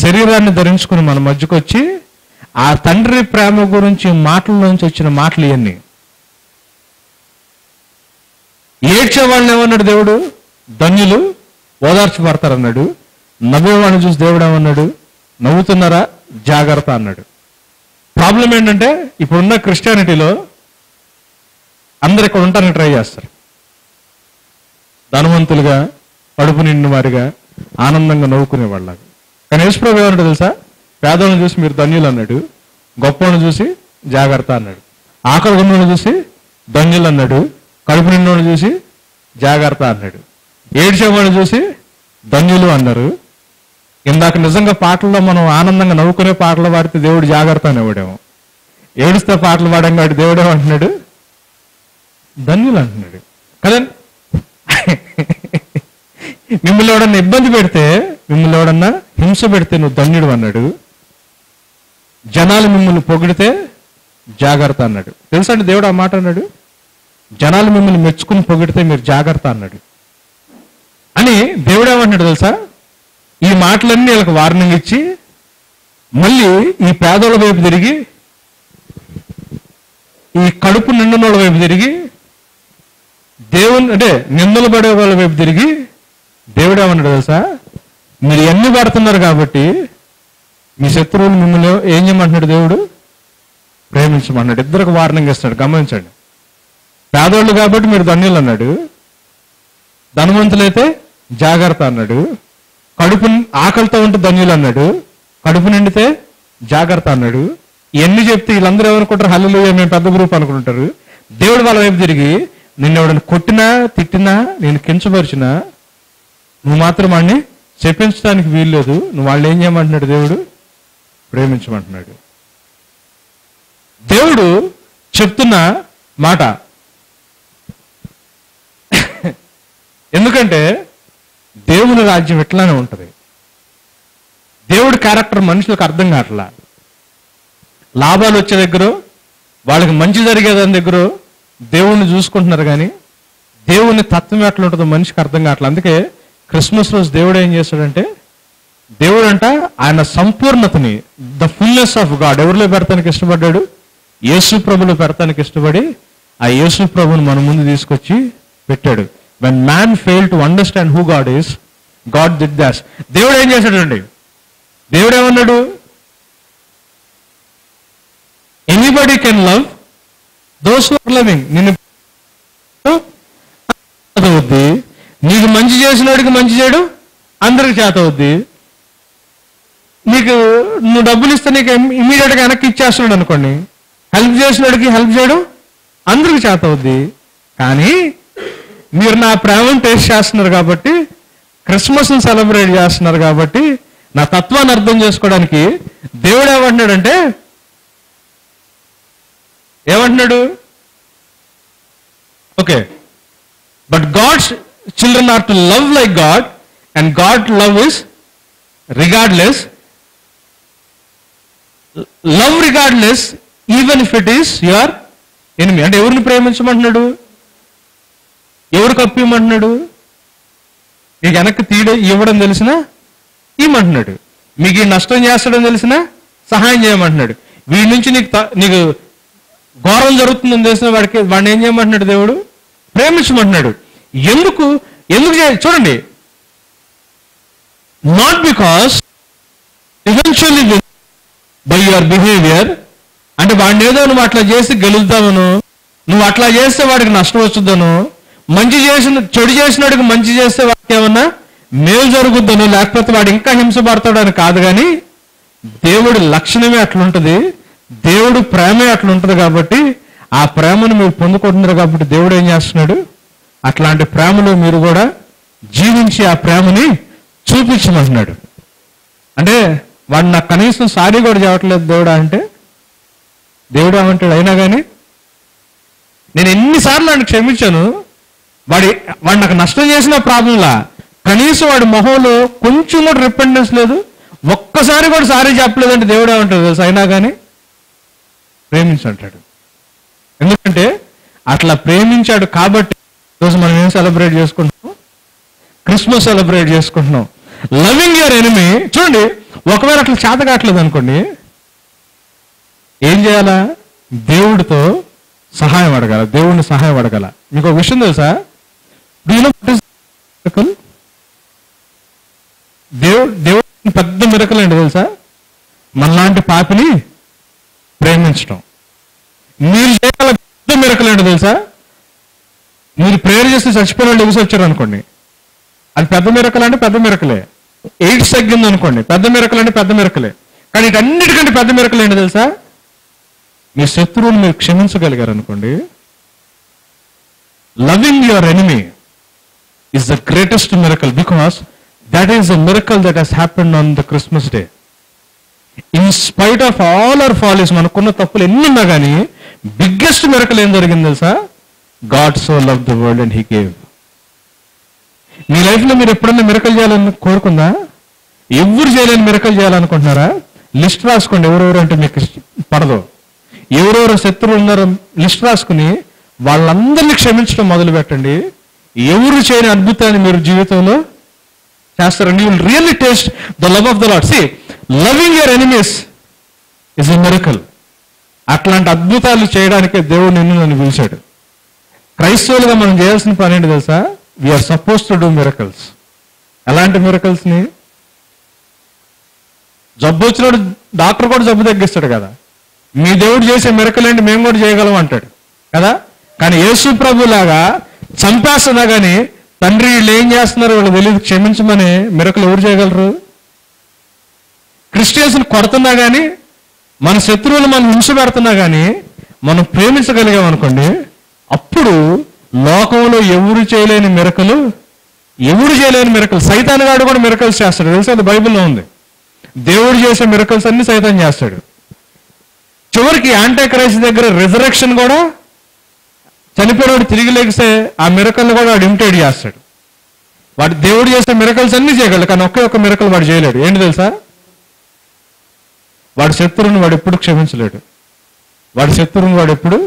[SPEAKER 1] శరీరాన్ని ధరించుకుని మన మధ్యకు వచ్చి, ఆ తండ్రి ప్రేమ గురించి మాటల్లోంచి వచ్చిన మాటలు ఇవన్నీ. ఏడ్చే వాళ్ళని ఏమన్నాడు దేవుడు? ధన్యులు ఓదార్చబడతారన్నాడు. నవ్వేవాడిని చూసి దేవుడు ఏమన్నాడు? నవ్వుతున్నారా? జాగ్రత్త అన్నాడు. ప్రాబ్లం ఏంటంటే, ఇప్పుడున్న క్రిస్టియానిటీలో అందరు ఇక్కడ ఉంటారని ట్రై చేస్తారు. ధనవంతులుగా, కడుపు నిండిన వారిగా, ఆనందంగా నవ్వుకునే వాళ్ళగా. కానీ యేసు ప్రభు ఏమన్నాడు తెలుసా? పేదవాళ్ళని చూసి మీరు ధన్యులు అన్నాడు. గొప్పవాళ్ళని చూసి జాగ్రత్త అన్నాడు. ఆకలి ఉన్నోళ్ళని చూసి ధన్యులు అన్నాడు. కడుపు నిండినోళ్ళని చూసి జాగ్రత్త అన్నాడు. ఏడ్చేవాళ్ళని చూసి ధన్యులు అన్నారు. ఇందాక నిజంగా పాటల్లో మనం ఆనందంగా నవ్వుకునే పాటలు పాడితే దేవుడు జాగ్రత్త అనేవాడేమో. ఏడుస్తే పాటలు పాడాం కాబట్టి దేవుడు ఏమంటున్నాడు? ధన్యులు అంటున్నాడు కదండి. మిమ్మల్ని ఎవడన్నా ఇబ్బంది పెడితే, మిమ్మల్ని ఎవడన్నా హింస పెడితే నువ్వు ధన్యుడు అన్నాడు. జనాలు మిమ్మల్ని పొగిడితే జాగ్రత్త అన్నాడు. తెలుసా అండి, దేవుడు ఆ మాట అన్నాడు. జనాలు మిమ్మల్ని మెచ్చుకుని పొగిడితే మీరు జాగ్రత్త అన్నాడు. అని దేవుడు ఏమంటున్నాడు తెలుసా? ఈ మాటలన్నీ వీళ్ళకి వార్నింగ్ ఇచ్చి, మళ్ళీ ఈ పేదోళ్ళ వైపు తిరిగి, ఈ కడుపు నిండినోళ్ళ వైపు తిరిగి, దేవుని అంటే నిందలు పడే వాళ్ళ వైపు తిరిగి దేవుడు ఏమన్నాడు తెలుసా? మీరు ఎన్ని పడుతున్నారు కాబట్టి మీ శత్రువులు మిమ్మల్ని ఏం చేయమంటున్నాడు? దేవుడు ప్రేమించమన్నాడు. ఇద్దరికి వార్నింగ్ ఇస్తాడు. గమనించండి. పేదోళ్ళు కాబట్టి మీరు ధన్యులు అన్నాడు. ధనవంతులైతే జాగ్రత్త అన్నాడు. కడుపు ఆకలితో ఉంటే ధన్యులు అన్నాడు. కడుపు నిండితే జాగ్రత్త అన్నాడు. ఇవన్నీ చెప్తే వీళ్ళందరూ ఏమనుకుంటారు? హల్లెలూయా మేము పెద్ద గ్రూప్ అనుకుంటారు. దేవుడు వాళ్ళ వైపు తిరిగి, నిన్ను ఎవడని కొట్టినా, తిట్టినా, నేను కించపరిచినా నువ్వు మాత్రం వాడిని చెప్పించడానికి వీల్లేదు. నువ్వు వాళ్ళు ఏం చేయమంటున్నాడు? దేవుడు ప్రేమించమంటున్నాడు. దేవుడు చెప్తున్న మాట. ఎందుకంటే దేవుని రాజ్యం ఎట్లానే ఉంటుంది. దేవుడి క్యారెక్టర్ మనుషులకు అర్థం కావట్లా. లాభాలు వచ్చే దగ్గర వాళ్ళకి మంచి జరిగేదాని దగ్గర దేవుణ్ణి చూసుకుంటున్నారు, కానీ దేవుని తత్వం ఎట్లా ఉంటుందో మనిషికి అర్థం కావట్లేదు. అందుకే క్రిస్మస్ రోజు దేవుడు ఏం చేస్తాడంటే, దేవుడు అంట ఆయన సంపూర్ణతని, ద ఫుల్నెస్ ఆఫ్ గాడ్ ఎవరిలో పెడతానికి ఇష్టపడ్డాడు? యేసు ప్రభులో పెడతానికి ఇష్టపడి ఆ యేసు ప్రభుని మన ముందు తీసుకొచ్చి పెట్టాడు. When man fail to understand who God is, God did that. దేవుడు ఏం చేశాడండి? దేవుడు ఏమన్నాడు? Anybody can love those who are loving. నిన్ను అవుద్ది, నీకు మంచి చేసినోడికి మంచి చేయడం అందరికి చేత అవుద్ది. నీకు నువ్వు డబ్బులు ఇస్తే నీకు ఇమీడియట్గా వెనక్కి ఇచ్చేస్తున్నాడు అనుకోండి, హెల్ప్ చేసినోడికి హెల్ప్ చేయడం అందరికి చేత అవుద్ది. కానీ మీరు నా ప్రేమను టేస్ట్ చేస్తున్నారు కాబట్టి, క్రిస్మస్ని సెలబ్రేట్ చేస్తున్నారు కాబట్టి, నా తత్వాన్ని అర్థం చేసుకోవడానికి దేవుడు ఏమంటున్నాడు? Okay, but God's children are to love like God, and God love is regardless. Love regardless even if it is your enemy. అంటే ఎవరిని ప్రేమించమంటున్నాడు? ఎవరు కప్పిమంటున్నాడు? నీకు వెనక్కి ఇవ్వడం తెలిసినా ఇవ్వమంటున్నాడు. మీకు ఈ నష్టం చేస్తాడని తెలిసినా సహాయం చేయమంటున్నాడు. వీడి నుంచి నీకు ఘోరం జరుగుతుందని తెలిసిన వాడిని ఏం చేయమంటున్నాడు? దేవుడు ప్రేమించమంటున్నాడు. ఎందుకు చూడండి, not because eventually by your behaviour. అంటే వాడిని ఏదో నువ్వు అట్లా చేసి గెలుద్దామను, నువ్వు అట్లా చేస్తే వాడికి నష్టం వచ్చుద్దను, చెడు చేసినాడికి మంచి చేస్తే వాడికి ఏమన్నా మేలు జరుగుద్దను, లేకపోతే వాడు ఇంకా హింసపడతాడని కాదు. కానీ దేవుడి లక్షణమే అట్లుంటది, దేవుడు ప్రేమే అట్లుంటది. కాబట్టి ఆ ప్రేమను మీరు పొందుకుంటున్నారు కాబట్టి దేవుడు ఏం చేస్తున్నాడు? అట్లాంటి ప్రేమలో మీరు కూడా జీవించి ఆ ప్రేమని చూపించమంటున్నాడు. అంటే వాడు నాకు కనీసం సారీ కూడా చెప్పట్లేదు దేవుడా అంటే, దేవుడు ఏమంటాడు? అయినా కానీ నేను ఎన్నిసార్లు వాడిని క్షమించాను, వాడు నాకు నష్టం చేసిన ప్రాబ్లంలా, కనీసం వాడి మొహంలో కొంచెం కూడా రిపెండెన్స్ లేదు, ఒక్కసారి కూడా సారీ చెప్పలేదంటే దేవుడు ఏమంటాడు తెలుసు? అయినా కానీ ప్రేమించంటాడు. ఎందుకంటే అట్లా ప్రేమించాడు కాబట్టి ఈరోజు మనం ఏం సెలబ్రేట్ చేసుకుంటున్నాం? క్రిస్మస్ సెలబ్రేట్ చేసుకుంటున్నాం. Loving your enemy. చూడండి, ఒకవేళ అట్లా చేత కావట్లేదు అనుకోండి, ఏం చేయాలా? దేవుడితో సహాయం అడగాల, దేవుడిని సహాయం అడగాల. మీకు ఒక విషయం తెలుసా? దేవుడు పెద్ద మిరకల్ ఏంటి తెలుసా? మనలాంటి పాపిని ప్రేమించడం. మీరు చేయాల పెద్ద మిరకల్ ఏంటి తెలుసా? మీరు ప్రేయర్ చేస్తే చచ్చిపోయిన వాళ్ళు ఎగుసి వచ్చారు అనుకోండి, అది పెద్ద మిరకల్ అంటే పెద్ద మిరకలే. ఎయిడ్స్ తగ్గింది అనుకోండి, పెద్ద మిరకల్ అంటే పెద్ద మిరకలే. కానీ వీటన్నిటికంటే పెద్ద మిరకల్ ఏంటి తెలుసా? మీ శత్రువుని మీరు క్షమించగలిగారు అనుకోండి. Loving your enemy is the greatest miracle, because that is a miracle that has happened on the Christmas day. In spite of all our follies, మనకున్న తప్పులు ఎన్ని ఉన్నా కానీ బిగ్గెస్ట్ మిరకల్ ఏం జరిగింది తెలుసా? God so loved the world and he gave. మీ లైఫ్లో మీరు ఎప్పుడన్నా మిరకల్ చేయాలని కోరుకుందా? ఎవరు చేయలేని మిరకల్ చేయాలనుకుంటున్నారా? లిస్ట్ రాసుకోండి, ఎవరెవరు అంటే మీకు పడదు. ఎవరెవరు శత్రువులు ఉన్నారో లిస్ట్ రాసుకుని వాళ్ళందరినీ క్షమించడం మొదలు పెట్టండి. ఎవరు చేయని అద్భుతాన్ని మీరు జీవితంలో చేస్తారండి. You will really taste the love of the Lord. See, loving your enemies is a miracle. అట్లాంటి అద్భుతాలు చేయడానికే దేవుడు నన్ను పిలిచాడు. క్రైస్తవులుగా మనం చేయాల్సిన పని ఏంటి తెలుసా? We are suppose to do miracles. ఎలాంటి మిరకల్స్ని? జబ్బు వచ్చినప్పుడు డాక్టర్ కూడా జబ్బు తగ్గిస్తాడు కదా. మీ దేవుడు చేసే మిరకల్ ఏంటి? మేము కూడా చేయగలం అంటాడు కదా. కానీ యేసు ప్రభు లాగా చంపేస్తున్నా కానీ తండ్రి వీళ్ళు ఏం చేస్తున్నారు వీళ్ళు తెలియదు క్షమించమని మిరకలు ఎవరు చేయగలరు? క్రిస్టియన్స్ని కొడుతున్నా కానీ, మన శత్రువులు మనం హింస పెడుతున్నా కానీ మనం ప్రేమించగలిగాం అనుకోండి, అప్పుడు లోకంలో ఎవరు చేయలేని మిరకలు సైతాన్ గాడు కూడా మిరకల్స్ చేస్తాడు తెలుసా? అది బైబిల్లో ఉంది. దేవుడు చేసే మిరకల్స్ అన్ని సైతాన్ చేస్తాడు. చివరికి యాంటీ క్రైస్ట్ దగ్గర రిజరెక్షన్ కూడా, చనిపోయినవాడు తిరిగి లేగిస్తే ఆ మిరకల్ని కూడా వాడు ఇమిటేట్ చేస్తాడు. వాడు దేవుడు చేసే మిరకల్స్ అన్ని చేయగలడు, కానీ ఒక్క మిరకల్ వాడు చేయలేడు. ఏంటి తెలుసా? వాడు శత్రువుని వాడు ఎప్పుడు క్షమించలేడు. వాడి శత్రువుని వాడు ఎప్పుడు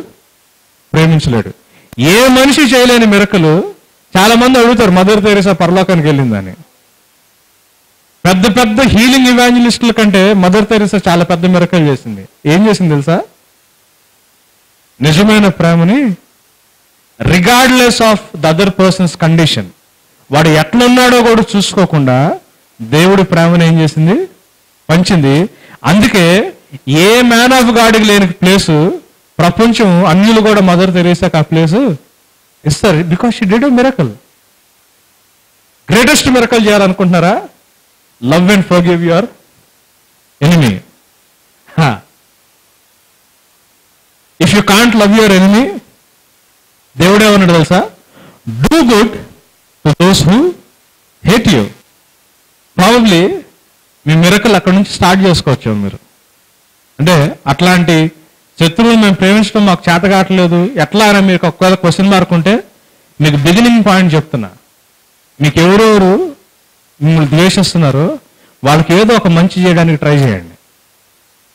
[SPEAKER 1] ప్రేమించలేడు. ఏ మనిషి చేయలేని మిరకలు. చాలా మంది అడుగుతారు మదర్ తెరీసా పరలోకానికి వెళ్ళిందని. పెద్ద పెద్ద హీలింగ్ ఇవాంజలిస్టుల కంటే మదర్ తెరీసా చాలా పెద్ద మిరకలు చేసింది. ఏం చేసింది తెలుసా? నిజమైన ప్రేమని regardless of the other persons condition, వాడు ఎట్లున్నాడో కూడా చూసుకోకుండా దేవుడి ప్రేమను ఏం చేసింది? పంచింది. అందుకే ఏ మ్యాన్ ఆఫ్ గాడ్కి లేని ప్లేసు ప్రపంచం అన్యులు కూడా మదర్ తెరీసాకి ఆ ప్లేసు ఇస్తారు. Because she did a miracle. Greatest miracle చేయాలనుకుంటున్నారా? Love and forgive your enemy. If you can't love your enemy, దేవుడే ఉన్నాడు తెలుసా? Do good to those who hate you. Probably మీ మిరకల్ అక్కడ నుంచి స్టార్ట్ చేసుకోవచ్చు మీరు. అంటే అట్లాంటి శత్రువులు మేము ప్రేమించడం మాకు చేత కావట్లేదు ఎట్లా అని మీకు ఒకవేళ క్వశ్చన్ మార్క్ ఉంటే మీకు బిగినింగ్ పాయింట్ చెప్తున్నా. మీకు ఎవరెవరు మిమ్మల్ని ద్వేషిస్తున్నారో వాళ్ళకి ఏదో ఒక మంచి చేయడానికి ట్రై చేయండి.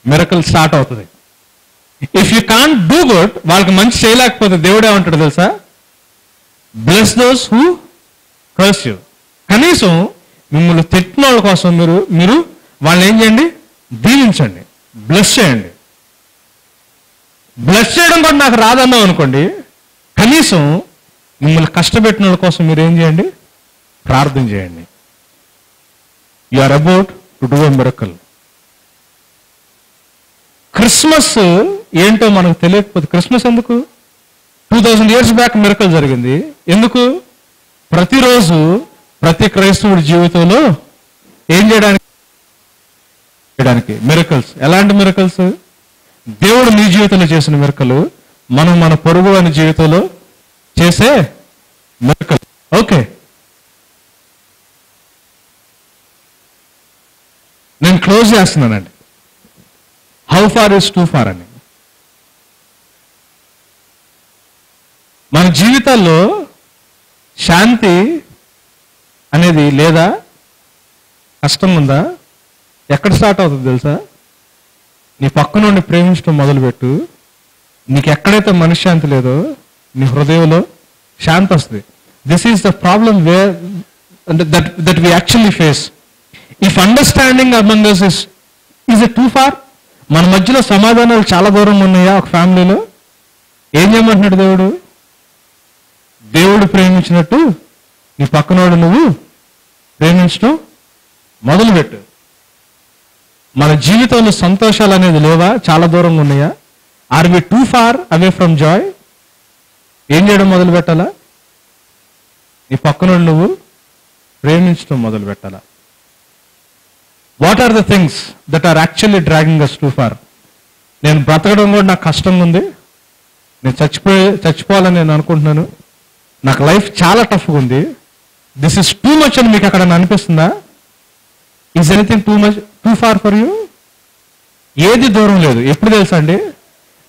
[SPEAKER 1] మిరకల్ స్టార్ట్ అవుతుంది. If you can't do good, వాళ్ళకి మంచి చేయలేకపోతే దేవుడు ఏమంటాడు తెలుసా? Bless those who curse you. కనీసం మిమ్మల్ని తిట్టిన వాళ్ళ కోసం మీరు వాళ్ళని ఏం చేయండి? దీవించండి, బ్లెస్ చేయండి. బ్లెస్ చేయడం కూడా నాకు రాదన్నాం అనుకోండి, కనీసం మిమ్మల్ని కష్టపెట్టిన వాళ్ళ కోసం మీరు ఏం చేయండి? ప్రార్థన చేయండి. You are about to do a miracle. Christmas ఏంటో మనకు తెలియకపోతే క్రిస్మస్ ఎందుకు? 2000 years బ్యాక్ మిరకల్ జరిగింది. ఎందుకు? ప్రతిరోజు ప్రతి క్రైస్తవుడి జీవితంలో ఏం చేయడానికి మిరకల్స్. ఎలాంటి మిరకల్స్? దేవుడు నీ జీవితంలో చేసిన మిరకలు, మనం మన పొరుగు అని జీవితంలో చేసే మిరకల్. ఓకే, నేను క్లోజ్ చేస్తున్నానండి. How far is too far అని. మన జీవితాల్లో శాంతి అనేది లేదా? కష్టం ఉందా? ఎక్కడ స్టార్ట్ అవుతుంది తెలుసా? నీ పక్క నుండి ప్రేమించడం మొదలుపెట్టు. నీకు ఎక్కడైతే మనశ్శాంతి లేదో నీ హృదయంలో శాంతి వస్తుంది. This is the problem where that we actually face. If understanding among us is it too far? మన మధ్యలో సమాధానాలు చాలా దూరం ఉన్నాయా? ఒక ఫ్యామిలీలో ఏం చేయమంటున్నాడు దేవుడు? దేవుడు ప్రేమించినట్టు నీ పక్కనోడు నువ్వు ప్రేమించడం మొదలుపెట్టు. మన జీవితంలో సంతోషాలు అనేది లేవా? చాలా దూరంగా ఉన్నాయా? Are we too far away from joy? ఏం చేయడం మొదలు పెట్టాలా? నీ పక్కనోడు నువ్వు ప్రేమించడం మొదలు పెట్టాలా? What are the things that are actually dragging us too far? నేను బ్రతకడం కూడా నాకు కష్టంగా ఉంది, నేను చచ్చిపోవాలని నేను అనుకుంటున్నాను, నాకు లైఫ్ చాలా టఫ్గా ఉంది, దిస్ ఇస్ టూ మచ్ అని మీకు అక్కడ అనిపిస్తుందా? Is anything too far for you? ఏది దూరం లేదు. ఎప్పుడు తెలుసా అండి?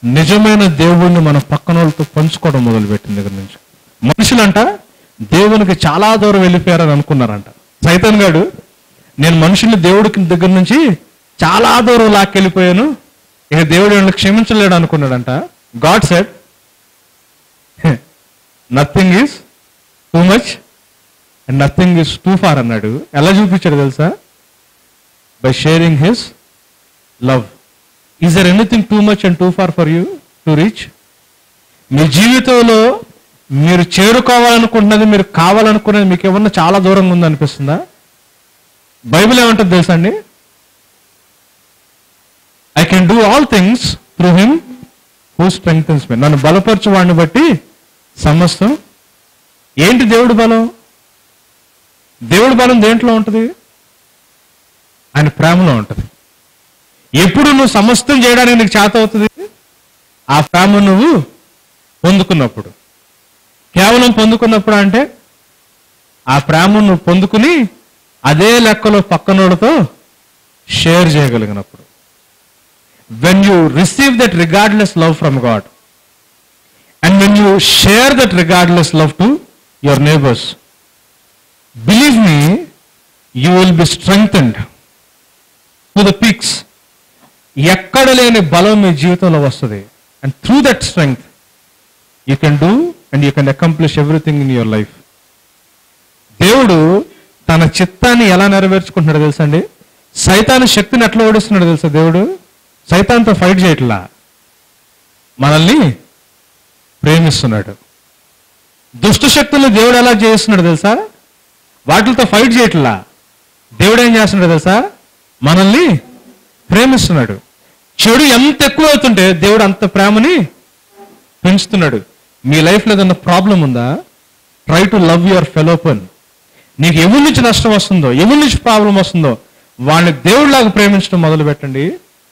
[SPEAKER 1] నిజమైన దేవుణ్ణి మన పక్కన వాళ్ళతో పంచుకోవడం మొదలుపెట్టిన దగ్గర నుంచి. మనుషులంట దేవునికి చాలా దూరం వెళ్ళిపోయారని అనుకున్నారంట. సైతాన్ గాడు నేను మనుషుల్ని దేవుడికి దగ్గర నుంచి చాలా దూరం లాక్కెళ్ళిపోయాను, ఇక దేవుడు వీళ్ళని క్షమించలేడు అనుకున్నాడంట. God said nothing is too much and nothing is too far అన్నాడు. ఎలా చూపించాడు తెలుసా? By sharing his love. Is there anything too much and too far for you to reach? మీ జీవితంలో మీరు చేరుకోవాలనుకుంటున్నది, మీరు కావాలనుకున్నది మీకు ఏమన్నా చాలా దూరంగా ఉందనిపిస్తుందా? బైబిల్ ఏమంటుంది తెలుసా అండి? I can do all things through him who strengthens me. నన్ను బలపరచు వాడిని బట్టి సమస్తం. ఏంటి దేవుడి బలం? దేవుడి బలం దేంట్లో ఉంటుంది? ఆయన ప్రేమలో ఉంటుంది. ఎప్పుడు నువ్వు సమస్తం చేయడానికి నీకు చేత అవుతుంది? ఆ ప్రేమ నువ్వు పొందుకున్నప్పుడు. కేవలం పొందుకున్నప్పుడు అంటే ఆ ప్రేమ నువ్వు పొందుకుని అదే లెక్కలో పక్కనోడితో షేర్ చేయగలిగినప్పుడు. When you receive that regardless love from God and when you share that regardless love to your neighbours, believe me, you will be strengthened to the peaks. ఎక్కడ లేని బలం మీ జీవితంలో వస్తుంది. And through that strength you can do and you can accomplish everything in your life. దేవుడు తన చిత్తాన్ని ఎలా నెరవేర్చుకుంటున్నాడు తెలుసా అండి? సైతాను శక్తిని ఎట్లా ఓడిస్తున్నాడు తెలుసా? దేవుడు సైతాన్తో ఫైట్ చేయట్లా, మనల్ని ప్రేమిస్తున్నాడు. దుష్ట శక్తులను దేవుడు ఎలా చేస్తున్నాడు తెలుసా? వాటితో ఫైట్ చేయట్లా, దేవుడు ఏం చేస్తున్నాడు తెలుసా? మనల్ని ప్రేమిస్తున్నాడు. చెడు ఎంత ఎక్కువ అవుతుంటే దేవుడు అంత ప్రేమని పెంచుతున్నాడు. మీ లైఫ్లో ఏదన్నా ప్రాబ్లం ఉందా? Try to love your fellowman. నీకు ఎవరి నుంచి నష్టం వస్తుందో, ఎవరి నుంచి ప్రాబ్లం వస్తుందో వాడిని దేవుడిలాగా ప్రేమించడం మొదలు పెట్టండి.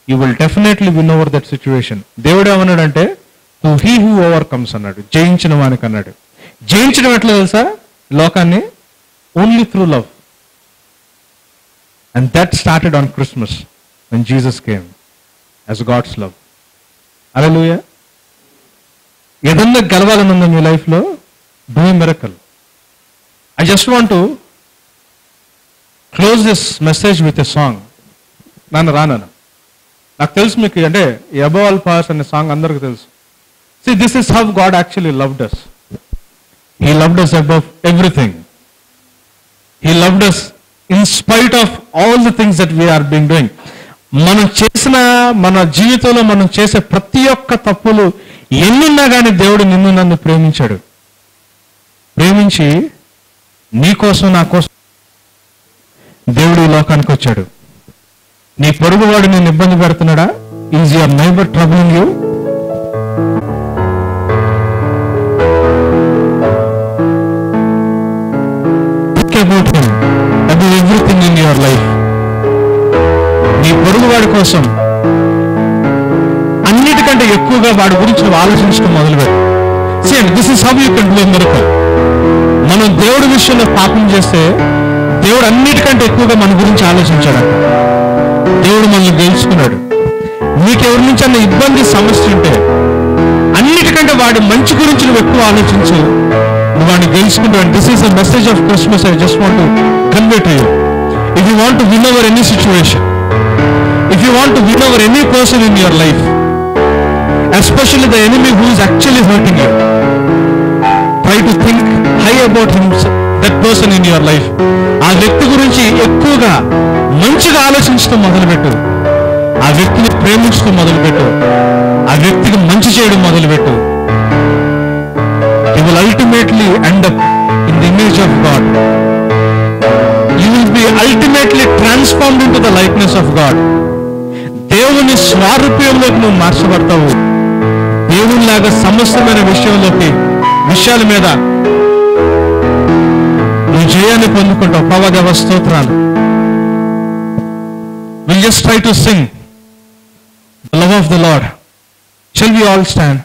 [SPEAKER 1] You will definitely win over that situation. దేవుడు ఏమన్నాడంటే టు హీ హూ ఓవర్కమ్స్ అన్నాడు, జయించిన వానికి అన్నాడు. జయించడం ఎట్లా తెలుసా? లోకాన్ని only through love. And that started on Christmas when Jesus came as God's love. హల్లెలూయా. ఏదన్నా గెలవాలని ఉందా మీ లైఫ్లో? Do a miracle. I just want to close this message with a song. రానా నాకు తెలుసు మీకు, అంటే అబవ్ ఆల్ పాస్ అనే సాంగ్ అందరికీ తెలుసు. See, this is how God actually loved us. He loved us above everything. He loved us in spite of all the things that we are being doing. మనం చేసిన, మన జీవితంలో మనం చేసే ప్రతి ఒక్క తప్పులు ఎన్నున్నా కానీ దేవుడు నిన్ను నన్ను ప్రేమించాడు. ప్రేమించి నీ కోసం నా కోసం దేవుడు ఈ లోకానికి వచ్చాడు. నీ పొరుగువాడు నేను ఇబ్బంది పెడుతున్నాడా? Is your neighbour troubling you? About him about everything in your life. నీ పొరుగువాడి కోసం అన్నిటికంటే ఎక్కువగా వాడి గురించి నువ్వు ఆలోచించడం మొదలుపెట్టు. Same this is how you can do a miracle. మనం దేవుడి విషయంలో పాపం చేస్తే దేవుడు అన్నిటికంటే ఎక్కువగా మన గురించి ఆలోచించాడట. దేవుడు మనల్ని గెలుచుకున్నాడు. నీకెవరి నుంచి అన్న ఇబ్బంది సమస్య ఉంటే అన్నిటికంటే వాడి మంచి గురించి నువ్వు ఎక్కువ ఆలోచించు, నువ్వు వాడిని గెలుచుకుంటావు. This is the message of Christmas. I just want to convey to you. If you want to win over any situation, if you want to win over any person in your life, especially the enemy who is actually hurting you, try to think high about him, that person in your life. ఆ వ్యక్తి గురించి ఎక్కువగా మంచిగా ఆలోచించడం మొదలుపెట్టు. ఆ వ్యక్తిని ప్రేమించడం మొదలుపెట్టు. ఆ వ్యక్తికి మంచి చేయడం మొదలుపెట్టు. You will ultimately end up in the image of God. You will be ultimately transformed into the likeness of God. దేవుని స్వారూప్యంలోకి నువ్వు మార్చబడతావు. దేవునిలాగా సమస్తమైన విషయాల మీద నువ్వు జయాన్ని పొందుకుంటావు. ప్రభావ స్తోత్రాలు. We'll just try to sing the love of the Lord. Shall we all stand?